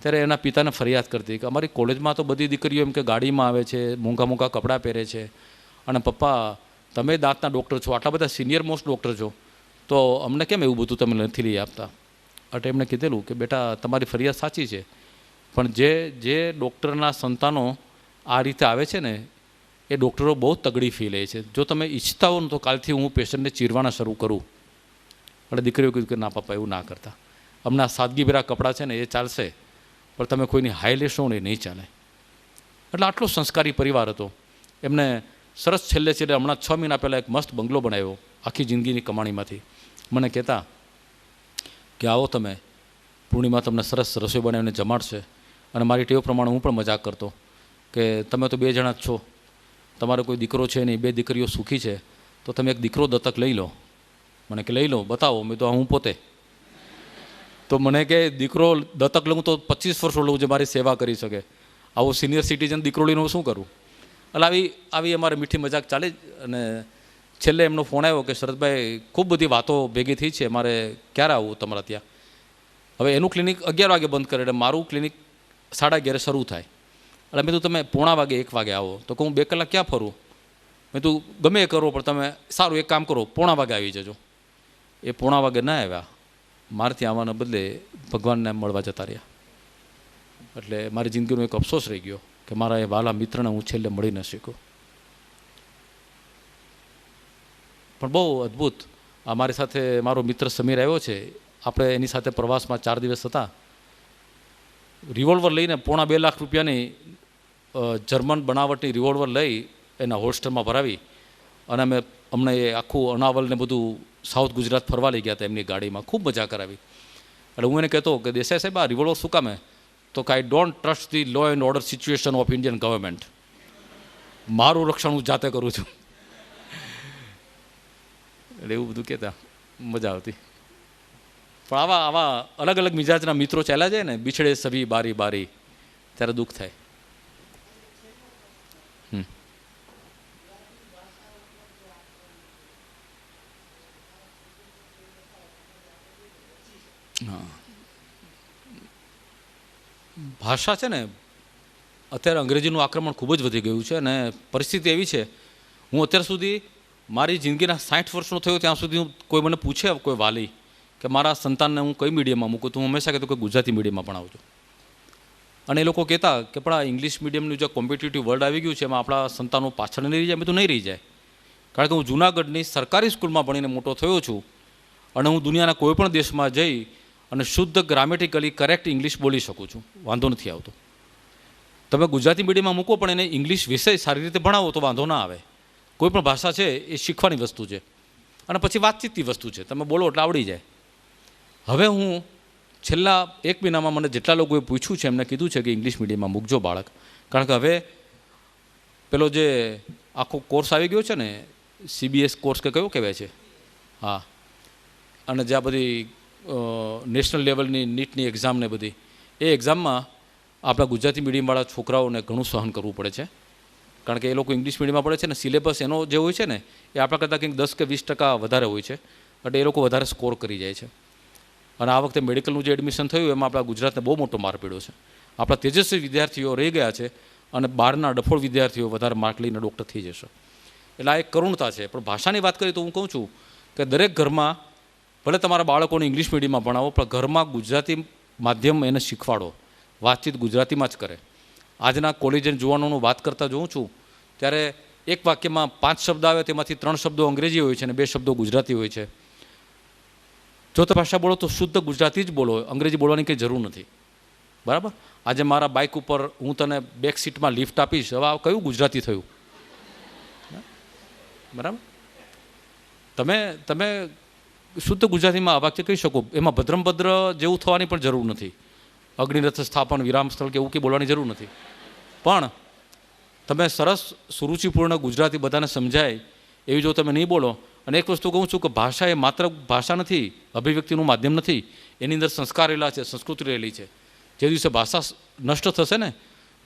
ત્યારે એના પિતાને ફરિયાદ કરતી કે અમારી કોલેજમાં તો બધી દીકરીઓ એમ કે ગાડીમાં આવે છે, મોંઘા મોંઘા કપડાં પહેરે છે, અને પપ્પા તમે દાંતના ડૉક્ટર છો, આટલા બધા સિનિયર મોસ્ટ ડૉક્ટર છો, તો અમને કેમ એવું બધું તમે નથી લઈ આપતા? એટલે એમણે કીધેલું કે બેટા તમારી ફરિયાદ સાચી છે, પણ જે ડૉક્ટરના સંતાનો આ રીતે આવે છે ને એ ડૉક્ટરો બહુ તગડી ફી લે છે. જો તમે ઈચ્છતા હો ને તો કાલથી હું પેશન્ટને ચીરવાના શરૂ કરું. એટલે દીકરીઓ કીધું કે ના પપ્પા એવું ના કરતા, અમને આ સાદગીભર્યા કપડાં છે ને એ ચાલશે, પણ તમે કોઈની હાઈ લેશો ને એ નહીં ચાલે. એટલે આટલો સંસ્કારી પરિવાર હતો. એમને સરસ છેલ્લે હમણાં 6 મહિના પહેલાં એક મસ્ત બંગલો બનાવ્યો આખી જિંદગીની કમાણીમાંથી. મને કહેતા કે આવો તમે, પૂર્ણિમા તમને સરસ રસોઈ બનાવીને જમાડશે. અને મારી ટેવ પ્રમાણે હું પણ મજાક કરતો કે તમે તો 2 જણા જ છો, તમારો કોઈ દીકરો છે નહીં, 2 દીકરીઓ સુખી છે, તો તમે એક દીકરો દત્તક લઈ લો. મને કે લઈ લો, બતાવો. મેં તો હું પોતે. તો મને કે દીકરો દત્તક લઉં તો 25 વર્ષો લઉં જે મારી સેવા કરી શકે, આવો સિનિયર સિટીઝન દીકરો લઈને હું શું કરું? એટલે આવી અમારે મીઠી મજાક ચાલે. અને છેલ્લે એમનો ફોન આવ્યો કે શરદભાઈ ખૂબ બધી વાતો ભેગી થઈ છે, મારે ક્યારે આવું તમારા ત્યાં? હવે એનું ક્લિનિક 11 વાગે બંધ કરે એટલે મારું ક્લિનિક 11:30 શરૂ થાય. એટલે મેં તો તમે 1:45 1 વાગે આવો. તો હું 2 કલાક ક્યાં ફરું? મેં તું ગમે એ કરો, પણ તમે સારું એક કામ કરો, 1:45 આવી જજો. એ 1:45 ના આવ્યા, મારથી આવવાના બદલે ભગવાનને મળવા જતા રહ્યા. એટલે મારી જિંદગીનો એક અફસોસ રહી ગયો કે મારા એ વાલા મિત્રને હું છેલ્લે મળી ન શક્યો. પણ બહુ અદ્ભુત. મારી સાથે મારો મિત્ર સમીર આવ્યો છે. આપણે એની સાથે પ્રવાસમાં 4 દિવસ હતા. રિવોલ્વર લઈને 2.5 લાખ રૂપિયાની જર્મન બનાવટની રિવોલ્વર લઈ એના હોસ્ટેલમાં ભરાવી અને અમને એ આખું અનાવલ ને બધું સાઉથ ગુજરાત ફરવા લઈ ગયા હતા એમની ગાડીમાં. ખૂબ મજા કરાવી. એટલે હું એને કહેતો કે દેસાઈ સાહેબ આ રિવોલ્વર શું કામે? તો કે I don't trust the law and order situation of Indian government. મારું રક્ષણ હું જાતે કરું છું. એટલે એવું બધું કહેતા, મજા આવતી. પણ આવા અલગ અલગ મિજાજના મિત્રો ચાલ્યા જાય ને, બિછડે સભી બારી બારી, ત્યારે દુઃખ થાય. હા, ભાષા છે ને, અત્યારે અંગ્રેજીનું આક્રમણ ખૂબ જ વધી ગયું છે. અને પરિસ્થિતિ એવી છે, હું અત્યાર સુધી મારી જિંદગીના 60 વર્ષનો થયો ત્યાં સુધી કોઈ મને પૂછે, કોઈ વાલી કે મારા સંતાનને હું કઈ મીડિયમમાં મૂકું, તો હું હંમેશા કહેતો કે ગુજરાતી મીડિયમમાં ભણાવજો. અને એ લોકો કહેતા કે પણ આ ઇંગ્લિશ મીડિયમનું જે કોમ્પિટિટિવ વર્લ્ડ આવી ગયું છે એમાં આપણા સંતાનો પાછળ નહીં રહી જાય. મેં તો નહીં રહી જાય, કારણ કે હું જૂનાગઢની સરકારી સ્કૂલમાં ભણીને મોટો થયો છું. અને હું દુનિયાના કોઈ પણ દેશમાં જઈ અને શુદ્ધ ગ્રામેટિકલી કરેક્ટ ઇંગ્લિશ બોલી શકું છું, વાંધો નથી આવતો. તમે ગુજરાતી મીડિયમમાં મૂકો પણ એને ઇંગ્લિશ વિષય સારી રીતે ભણાવો તો વાંધો ના આવે. કોઈ પણ ભાષા છે એ શીખવાની વસ્તુ છે અને પછી વાતચીતની વસ્તુ છે, તમે બોલો એટલે આવડી જાય. હવે હું છેલ્લા 1 મહિનામાં મને જેટલા લોકોએ પૂછ્યું છે એમને કીધું છે કે ઇંગ્લિશ મીડિયમમાં મૂકજો બાળક, કારણ કે હવે પેલો જે આખો કોર્સ આવી ગયો છે ને, CBS કોર્સ કે કયો કહેવાય છે, હા, અને જે આ બધી નેશનલ લેવલની નીટની એક્ઝામ ને બધી, એ એક્ઝામમાં આપણા ગુજરાતી મીડિયમવાળા છોકરાઓને ઘણું સહન કરવું પડે છે, કારણ કે એ લોકો ઇંગ્લિશ મીડિયમમાં પડે છે ને, સિલેબસ એનો જે હોય છે ને એ આપણા કરતાં કંઈક 10 કે 20% વધારે હોય છે, એટલે એ લોકો વધારે સ્કોર કરી જાય છે. અને આ વખતે મેડિકલનું જે એડમિશન થયું એમાં આપણા ગુજરાતને બહુ મોટો માર પડ્યો છે. આપણા તેજસ્વી વિદ્યાર્થીઓ રહી ગયા છે અને બહારના ડફોળ વિદ્યાર્થીઓ વધારે માર્ક લઈને ડૉક્ટર થઈ જશે. એટલે આ એક કરુણતા છે. પણ ભાષાની વાત કરીએ તો હું કહું છું કે દરેક ઘરમાં ભલે તમારા બાળકોને ઇંગ્લિશ મીડિયમમાં ભણાવો, પણ ઘરમાં ગુજરાતી માધ્યમ એને શીખવાડો, વાતચીત ગુજરાતીમાં જ કરે. આજના કોલેજિયન જુવાનોનું વાત કરતાં જોઉં છું ત્યારે એક વાક્યમાં 5 શબ્દ આવે તેમાંથી 3 શબ્દો અંગ્રેજી હોય છે અને 2 શબ્દો ગુજરાતી હોય છે. જો તો ભાષા બોલો તો શુદ્ધ ગુજરાતી જ બોલો, અંગ્રેજી બોલવાની કંઈ જરૂર નથી. બરાબર? આજે મારા બાઇક ઉપર હું તને બેક સીટમાં લિફ્ટ આપીશ, હવે આ કયું ગુજરાતી થયું? બરાબર? તમે શુદ્ધ ગુજરાતીમાં આ વાક્ય કહી શકો, એમાં ભદ્રમભદ્ર જેવું થવાની પણ જરૂર નથી. અગ્નિરથ સ્થાપન, વિરામ સ્થળ કે એવું કંઈ બોલવાની જરૂર નથી. પણ તમે સરસ સુરુચિપૂર્ણ ગુજરાતી બધાને સમજાય એવી જો તમે નહીં બોલો. અને એક વસ્તુ કહું છું કે ભાષા એ માત્ર ભાષા નથી, અભિવ્યક્તિનું માધ્યમ નથી, એની અંદર સંસ્કાર રહેલા છે, સંસ્કૃતિ રહેલી છે. જે દિવસે ભાષા નષ્ટ થશે ને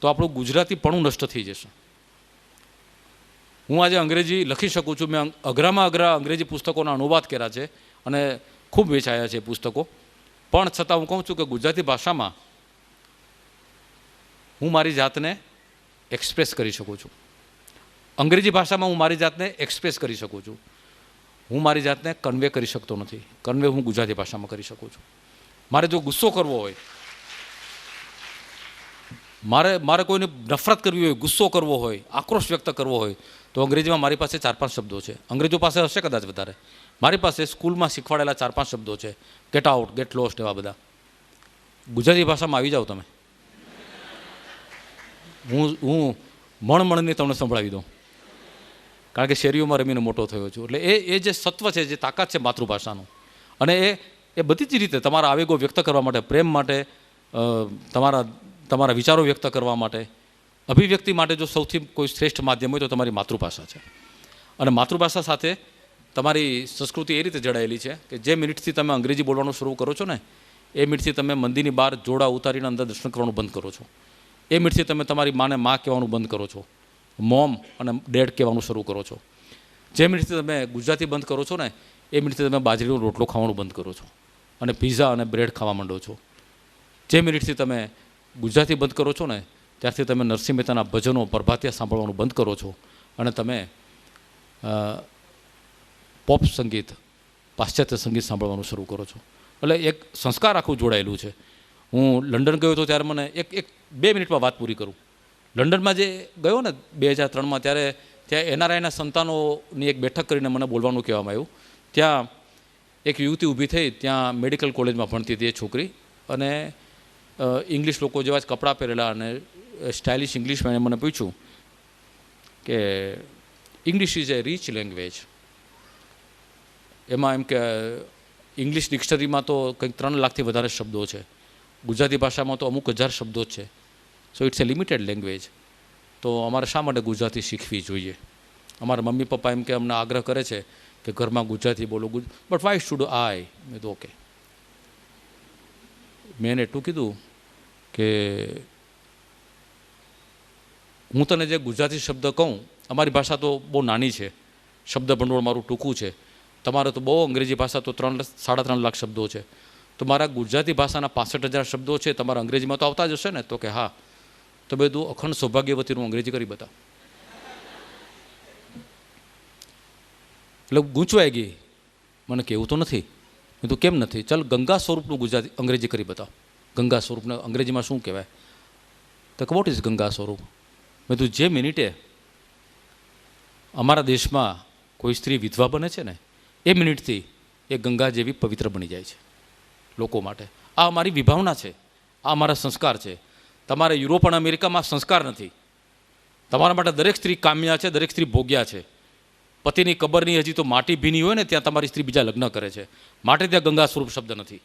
તો આપણું ગુજરાતીપણું નષ્ટ થઈ જશે. હું આજે અંગ્રેજી લખી શકું છું, મેં અઘરામાં અઘરા અંગ્રેજી પુસ્તકોના અનુવાદ કર્યા છે અને ખૂબ વેચાયા છે પુસ્તકો, પણ છતાં હું કહું છું કે ગુજરાતી ભાષામાં હું મારી જાતને એક્સપ્રેસ કરી શકું છું. અંગ્રેજી ભાષામાં હું મારી જાતને એક્સપ્રેસ કરી શકું છું. હું મારી જાતને કન્વે કરી શકતો નથી. કન્વે હું ગુજરાતી ભાષામાં કરી શકું છું. મારે જો ગુસ્સો કરવો હોય, મારે કોઈને નફરત કરવી હોય, ગુસ્સો કરવો હોય, આક્રોશ વ્યક્ત કરવો હોય તો અંગ્રેજીમાં મારી પાસે 4-5 શબ્દો છે. અંગ્રેજો પાસે હશે કદાચ વધારે, મારી પાસે સ્કૂલમાં શીખવાડેલા 4-5 શબ્દો છે. ગેટ આઉટ, ગેટ લોસ્ટ, એવા બધા. ગુજરાતી ભાષામાં આવી જાઓ તમે, હું મણમણને તમને સંભળાવી દઉં, કારણ કે શેરીઓમાં રમીને મોટો થયો છું. એટલે એ જે સત્વ છે, જે તાકાત છે માતૃભાષાનું, અને એ બધી જ રીતે તમારા આવેગો વ્યક્ત કરવા માટે, પ્રેમ માટે, તમારા વિચારો વ્યક્ત કરવા માટે, અભિવ્યક્તિ માટે જો સૌથી કોઈ શ્રેષ્ઠ માધ્યમ હોય તો તમારી માતૃભાષા છે. અને માતૃભાષા સાથે તમારી સંસ્કૃતિ એ રીતે જડાયેલી છે કે જે મિનિટથી તમે અંગ્રેજી બોલવાનું શરૂ કરો છો ને એ મિનિટથી તમે મંદિરની બહાર જોડા ઉતારીને અંદર દર્શન કરવાનું બંધ કરો છો. એ મિનિટથી તમે તમારી માને માં કહેવાનું બંધ કરો છો, મોમ અને ડેડ કહેવાનું શરૂ કરો છો. જે મિનિટથી તમે ગુજરાતી બંધ કરો છો ને એ મિનિટથી તમે બાજરીનો રોટલો ખાવાનું બંધ કરો છો અને પીઝા અને બ્રેડ ખાવા માંડો છો. જે મિનિટથી તમે ગુજરાતી બંધ કરો છો ને ત્યારથી તમે નરસિંહ મહેતાના ભજનો, પ્રભાતિયા સાંભળવાનું બંધ કરો છો અને તમે પોપ સંગીત, પાશ્ચાત્ય સંગીત સાંભળવાનું શરૂ કરો છો. એટલે એક સંસ્કાર આખું જોડાયેલું છે. હું લંડન ગયો હતો ત્યારે મને એક 2 મિનિટમાં વાત પૂરી કરું. લંડનમાં જે ગયો ને 2003માં, ત્યારે ત્યાં NRIના સંતાનોની એક બેઠક કરીને મને બોલવાનું કહેવામાં આવ્યું. ત્યાં એક યુવતી ઊભી થઈ, ત્યાં મેડિકલ કોલેજમાં ભણતી હતી એ છોકરી, અને ઇંગ્લિશ લોકો જેવા જ કપડાં પહેરેલા અને સ્ટાઇલિશ ઇંગ્લિશમાં મને પૂછ્યું કે English is a rich language. એમાં એમ કે ઇંગ્લિશ ડિક્શનરીમાં તો કંઈક 3 લાખથી વધારે શબ્દો છે, ગુજરાતી ભાષામાં તો અમુક હજાર શબ્દો જ છે. So it's a limited language. તો અમારે શા માટે ગુજરાતી શીખવી જોઈએ? અમારા મમ્મી પપ્પા એમ કે અમને આગ્રહ કરે છે કે ઘરમાં ગુજરાતી બોલો, બટ વાય શુડ આઈ? મેં તો ઓકે. મેં એને એટલું કીધું કે હું તને જે ગુજરાતી શબ્દ કહું, અમારી ભાષા તો બહુ નાની છે, શબ્દ ભંડોળ મારું ટૂંકું છે, તમારે તો બહુ અંગ્રેજી ભાષા તો 3-3.5 લાખ શબ્દો છે, તો મારા ગુજરાતી ભાષાના 65,000 શબ્દો છે, તમારા અંગ્રેજીમાં તો આવતા જ હશે ને? તો કે હા. તો બધું અખંડ સૌભાગ્યવતીનું અંગ્રેજી કરી બતા. એટલે ગૂંચવાઈ ગઈ, મને કેવું તો નથી. મેં તો કેમ નથી? ચાલ ગંગા સ્વરૂપનું ગુજરાતી અંગ્રેજી કરી બતાવ. ગંગા સ્વરૂપને અંગ્રેજીમાં શું કહેવાય? તો વોટ ઇઝ ગંગા સ્વરૂપ? મેં તું જે મિનિટે અમારા દેશમાં કોઈ સ્ત્રી વિધવા બને છે ને એ મિનિટથી એ ગંગા જેવી પવિત્ર બની જાય છે લોકો માટે. આ અમારી વિભાવના છે, આ અમારા સંસ્કાર છે. તમારે યુરોપ અને અમેરિકામાં સંસ્કાર નથી. તમારા માટે દરેક સ્ત્રી કામ્યા છે, દરેક સ્ત્રી ભોગ્યા છે. પતિની કબરની હજી તો માટી ભીની હોય ને ત્યાં તમારી સ્ત્રી બીજા લગ્ન કરે છે, માટે ત્યાં ગંગા સ્વરૂપ શબ્દ નથી.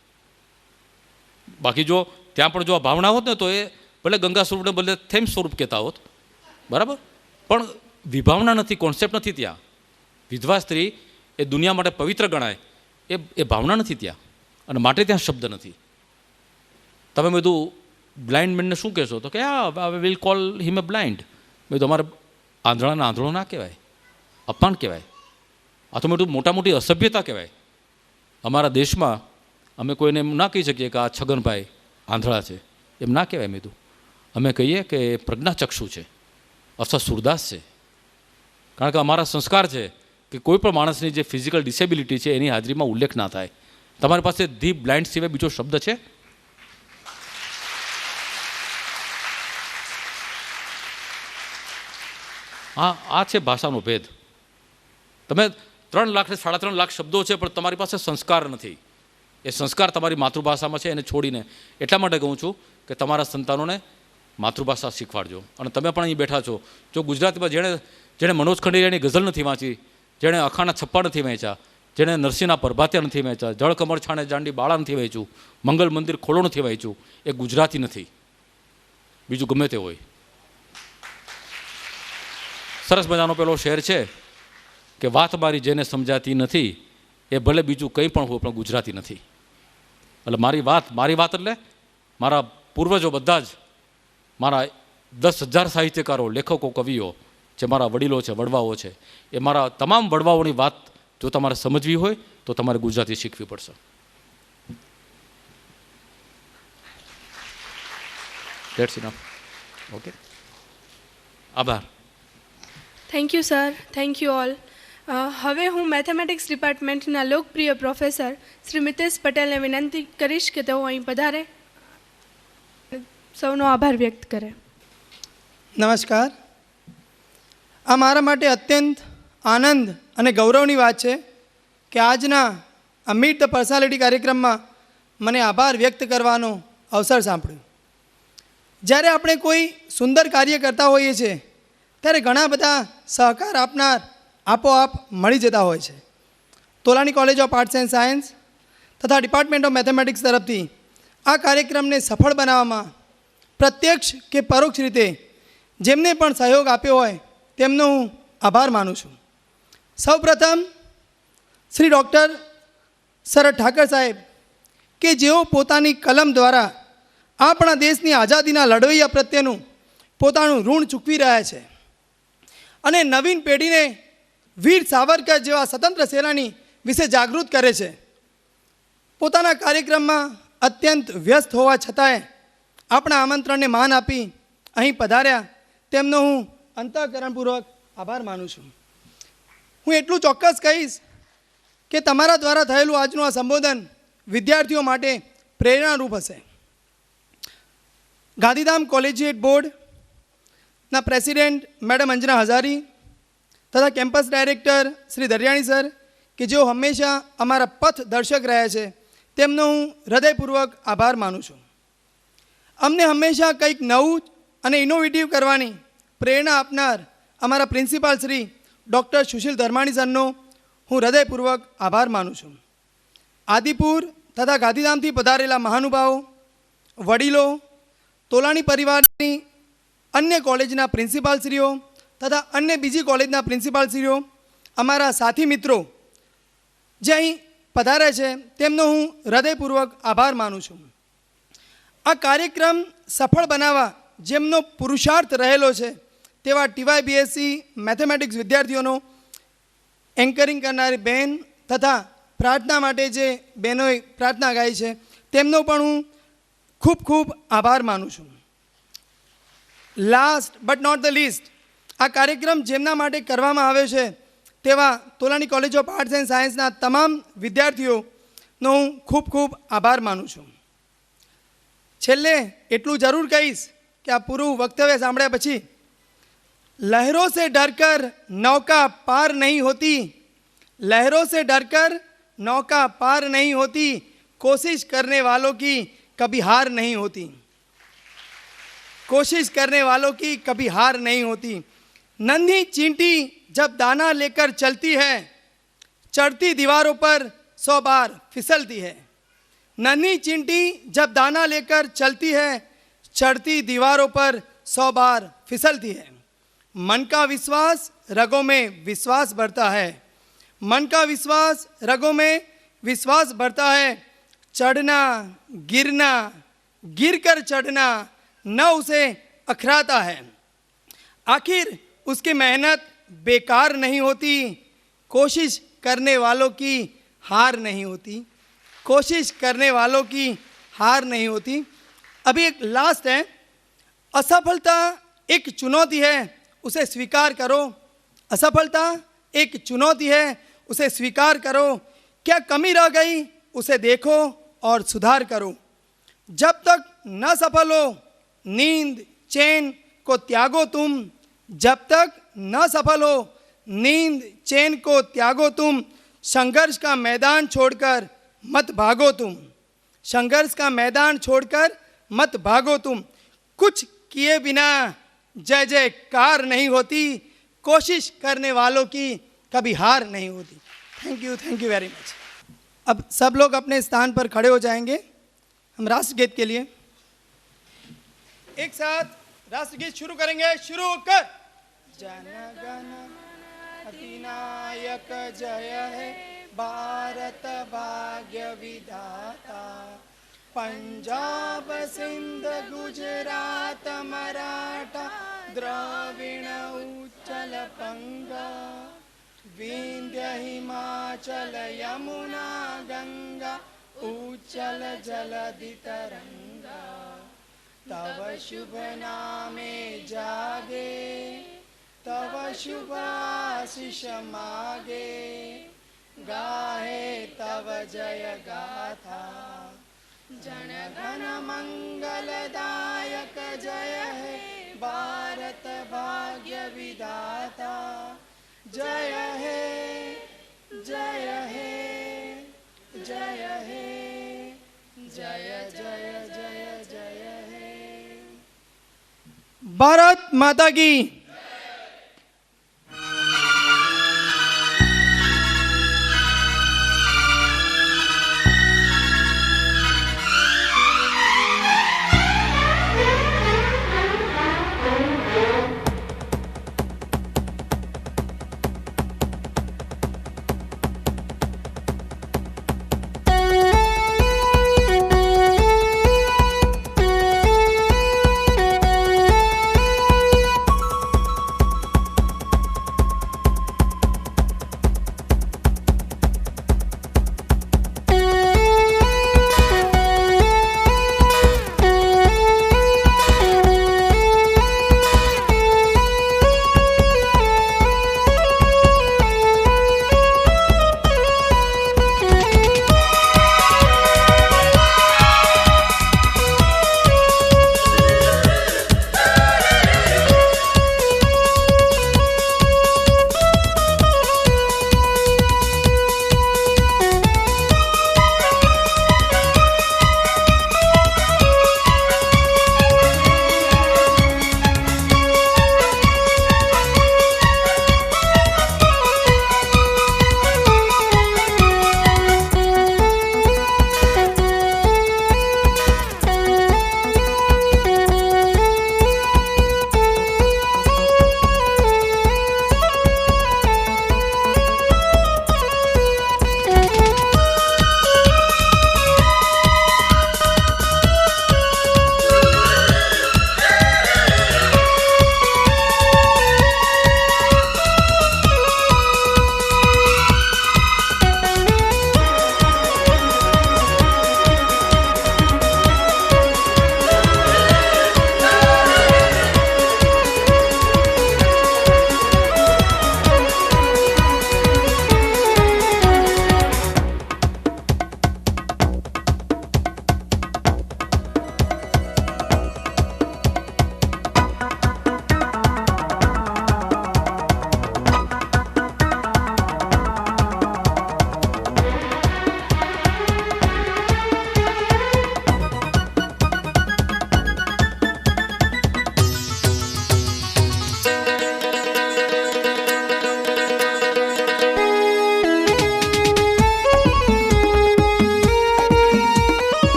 બાકી જો ત્યાં પણ જો આ ભાવના હોત ને તો એ ભલે ગંગા સ્વરૂપને બદલે થેમ સ્વરૂપ કહેતા હોત, બરાબર. પણ વિભાવના નથી, કોન્સેપ્ટ નથી ત્યાં. વિધવા સ્ત્રી એ દુનિયા માટે પવિત્ર ગણાય એ ભાવના નથી ત્યાં, અને માટે ત્યાં શબ્દ નથી. તમે બધું બ્લાઇન્ડ મેનને શું કહેશો? તો કે will call him A blind. મેં તો અમારે આંધળાને આંધળો ના કહેવાય, અપમાન કહેવાય. આ તો મેં મોટા મોટી અસભ્યતા કહેવાય. અમારા દેશમાં અમે કોઈને એમ ના કહી શકીએ કે આ છગનભાઈ આંધળા છે, એમ ના કહેવાય. મેં અમે કહીએ કે પ્રજ્ઞાચક્ષુ છે અથવા સુરદાસ છે. કારણ કે અમારા સંસ્કાર છે કે કોઈ પણ માણસની જે ફિઝિકલ ડિસેબિલિટી છે એની હાજરીમાં ઉલ્લેખ ના થાય. તમારી પાસે ધી બ્લાઇન્ડ સિવાય બીજો શબ્દ છે? આ છે ભાષાનો ભેદ. તમે 3 લાખ ને 3.5 લાખ શબ્દો છે પણ તમારી પાસે સંસ્કાર નથી. એ સંસ્કાર તમારી માતૃભાષામાં છે, એને છોડીને. એટલા માટે કહું છું કે તમારા સંતાનોને માતૃભાષા શીખવાડજો. અને તમે પણ અહીં બેઠા છો, જો ગુજરાતીમાં જેણે મનોજ ખંડેરિયાની ગઝલ નથી વાંચી, જેણે અખાના છપ્પા નથી વાંચ્યા, જેણે નરસિંહના પ્રભાત્યા નથી વાંચ્યા, જળ કમળ છાણે જાંડી બાળા નથી વાંચ્યું, મંગલ મંદિર ખોળો નથી વાંચ્યું, એ ગુજરાતી નથી. બીજું ગમે તે હોય. સરસ મજાનો પેલો શેર છે કે વાત મારી જેને સમજાતી નથી એ ભલે બીજું કંઈ પણ હોય પણ ગુજરાતી નથી. એટલે મારી વાત એટલે મારા પૂર્વજો બધા જ, મારા 10,000 સાહિત્યકારો, લેખકો, કવિઓ જે મારા વડીલો છે, વડવાઓ છે, એ મારા તમામ વડવાઓની વાત જો તમારે સમજવી હોય તો તમારે ગુજરાતી શીખવી પડશે. That's enough. ઓકે, આભાર. Thank you sir, thank you all. હવે હું મેથેમેટિક્સ ડિપાર્ટમેન્ટના લોકપ્રિય પ્રોફેસર શ્રી મિતેશ પટેલને વિનંતી કરીશ કે તેઓ અહીં પધારે, સૌનો આભાર વ્યક્ત કરે. નમસ્કાર. આ મારા માટે અત્યંત આનંદ અને ગૌરવની વાત છે કે આજના આ મીટ ધ પર્સનાલિટી કાર્યક્રમમાં મને આભાર વ્યક્ત કરવાનો અવસર સાંપડ્યો. જ્યારે આપણે કોઈ સુંદર કાર્ય કરતા હોઈએ છીએ ત્યારે ઘણા બધા સહકાર આપનાર આપોઆપ મળી જતા હોય છે. Tolani college of arts and science તથા ડિપાર્ટમેન્ટ ઓફ મેથેમેટિક્સ તરફથી આ કાર્યક્રમને સફળ બનાવવામાં પ્રત્યક્ષ કે પરોક્ષ રીતે જેમને પણ સહયોગ આપ્યો હોય તેમનો હું આભાર માનું છું. સૌપ્રથમ શ્રી ડૉક્ટર શરદ ઠાકર સાહેબ કે જેઓ પોતાની કલમ દ્વારા આપણા દેશની આઝાદીના લડવૈયા પ્રત્યેનું પોતાનું ઋણ ચૂકવી રહ્યા છે અને નવીન પેઢીને વીર સાવરકર જેવા સ્વતંત્ર સેનાની વિશે જાગૃત કરે છે. પોતાના કાર્યક્રમમાં અત્યંત વ્યસ્ત હોવા છતાંય આપણા આમંત્રણને માન આપી અહીં પધાર્યા, તેમનો હું અંતઃકરણપૂર્વક આભાર માનું છું. હું એટલું ચોક્કસ કહીશ કે તમારા દ્વારા થયેલું આજનું આ સંબોધન વિદ્યાર્થીઓ માટે પ્રેરણારૂપ હશે. ગાંધીધામ કોલેજિયેટ બોર્ડના પ્રેસિડેન્ટ મેડમ અંજના હજારી તથા કેમ્પસ ડાયરેક્ટર શ્રી દરિયાણી સર કે જેઓ હંમેશા અમારા પથ દર્શક રહ્યા છે, તેમનો હું હૃદયપૂર્વક આભાર માનું છું. અમને હંમેશા કંઈક નવું અને ઇનોવેટિવ કરવાની પ્રેરણા આપનાર અમારા પ્રિન્સિપાલ શ્રી ડૉક્ટર સુશીલ ધર્માણી સરનો હું હૃદયપૂર્વક આભાર માનું છું. આદિપુર તથા ગાંધીધામથી પધારેલા મહાનુભાવો, વડીલો, તોલાણી પરિવારની અન્ય કોલેજના પ્રિન્સિપાલશ્રીઓ તથા અન્ય બીજી કોલેજના પ્રિન્સિપાલશ્રીઓ, અમારા સાથી મિત્રો જે અહીં પધાર્યા છે તેમનો હું હૃદયપૂર્વક આભાર માનું છું. આ કાર્યક્રમ સફળ બનાવવા જેમનો પુરુષાર્થ રહેલો છે તેવા TYBSc મેથેમેટિક્સ વિદ્યાર્થીઓનો એન્કરિંગ કરનારી બહેન તથા પ્રાર્થના માટે જે બહેનોએ પ્રાર્થના ગાઈ છે તેમનો પણ હું ખૂબ ખૂબ આભાર માનું છું. Last but not the least, આ કાર્યક્રમ જેમના માટે કરવામાં આવ્યો છે તેવા Tolani college of arts and સાયન્સના તમામ વિદ્યાર્થીઓનો હું ખૂબ ખૂબ આભાર માનું છું. છેલ્લે એટલું જરૂર કહીશ કે આ પૂરું વક્તવ્ય સાંભળ્યા પછી લહેરોं से डरकर नौका पार नहीं होती, लहरों से डरकर नौका पार नहीं होती, कोशिश करने वालों की कभी हार नहीं होती. कोशिश करने वालों की कभी हार नहीं होती। नन्ही चींटी जब दाना लेकर चलती है, चढ़ती दीवारों पर 100 बार फिसलती है। नन्ही चींटी जब दाना लेकर चलती है, चढ़ती दीवारों पर 100 बार फिसलती है। मन का विश्वास रगों में विश्वास बढ़ता है। मन का विश्वास रगों में विश्वास बढ़ता है। चढ़ना, गिरना, गिरकर चढ़ना न उसे अखराता है। आखिर उसकी मेहनत बेकार नहीं होती। कोशिश करने वालों की हार नहीं होती। कोशिश करने वालों की हार नहीं होती। अभी एक लास्ट है। असफलता एक चुनौती है, उसे स्वीकार करो। असफलता एक चुनौती है, उसे स्वीकार करो। क्या कमी रह गई उसे देखो और सुधार करो। जब तक न सफल हो नींद चैन को त्यागो तुम। जब तक न सफल हो नींद चैन को त्यागो तुम। संघर्ष का मैदान छोड़कर मत भागो तुम। संघर्ष का मैदान छोड़कर मत भागो तुम। कुछ किए बिना जय जयकार नहीं होती। कोशिश करने वालों की कभी हार नहीं होती। Thank you very much. अब सब लोग अपने स्थान पर खड़े हो जाएंगे हम राष्ट्रगीत के लिए। एक साथ राष्ट्रगीत शुरू करेंगे। शुरू कर। जन गण अधिनायक जय है भारत भाग्य विधाता। पंजाब सिंध गुजरात मराठा द्रविड़ उच्चल पंगा। विंध्य हिमाचल यमुना गंगा उच्चल जलधि तरंगा। तव शुभ नामे जागे तव शुभ आशीष मागे। गाहे तव जय गाथा। जन गण मंगलदायक जय है भारत भाग्य विधाता। जय है जय है जय है जय जय जय जय है। भारत माता की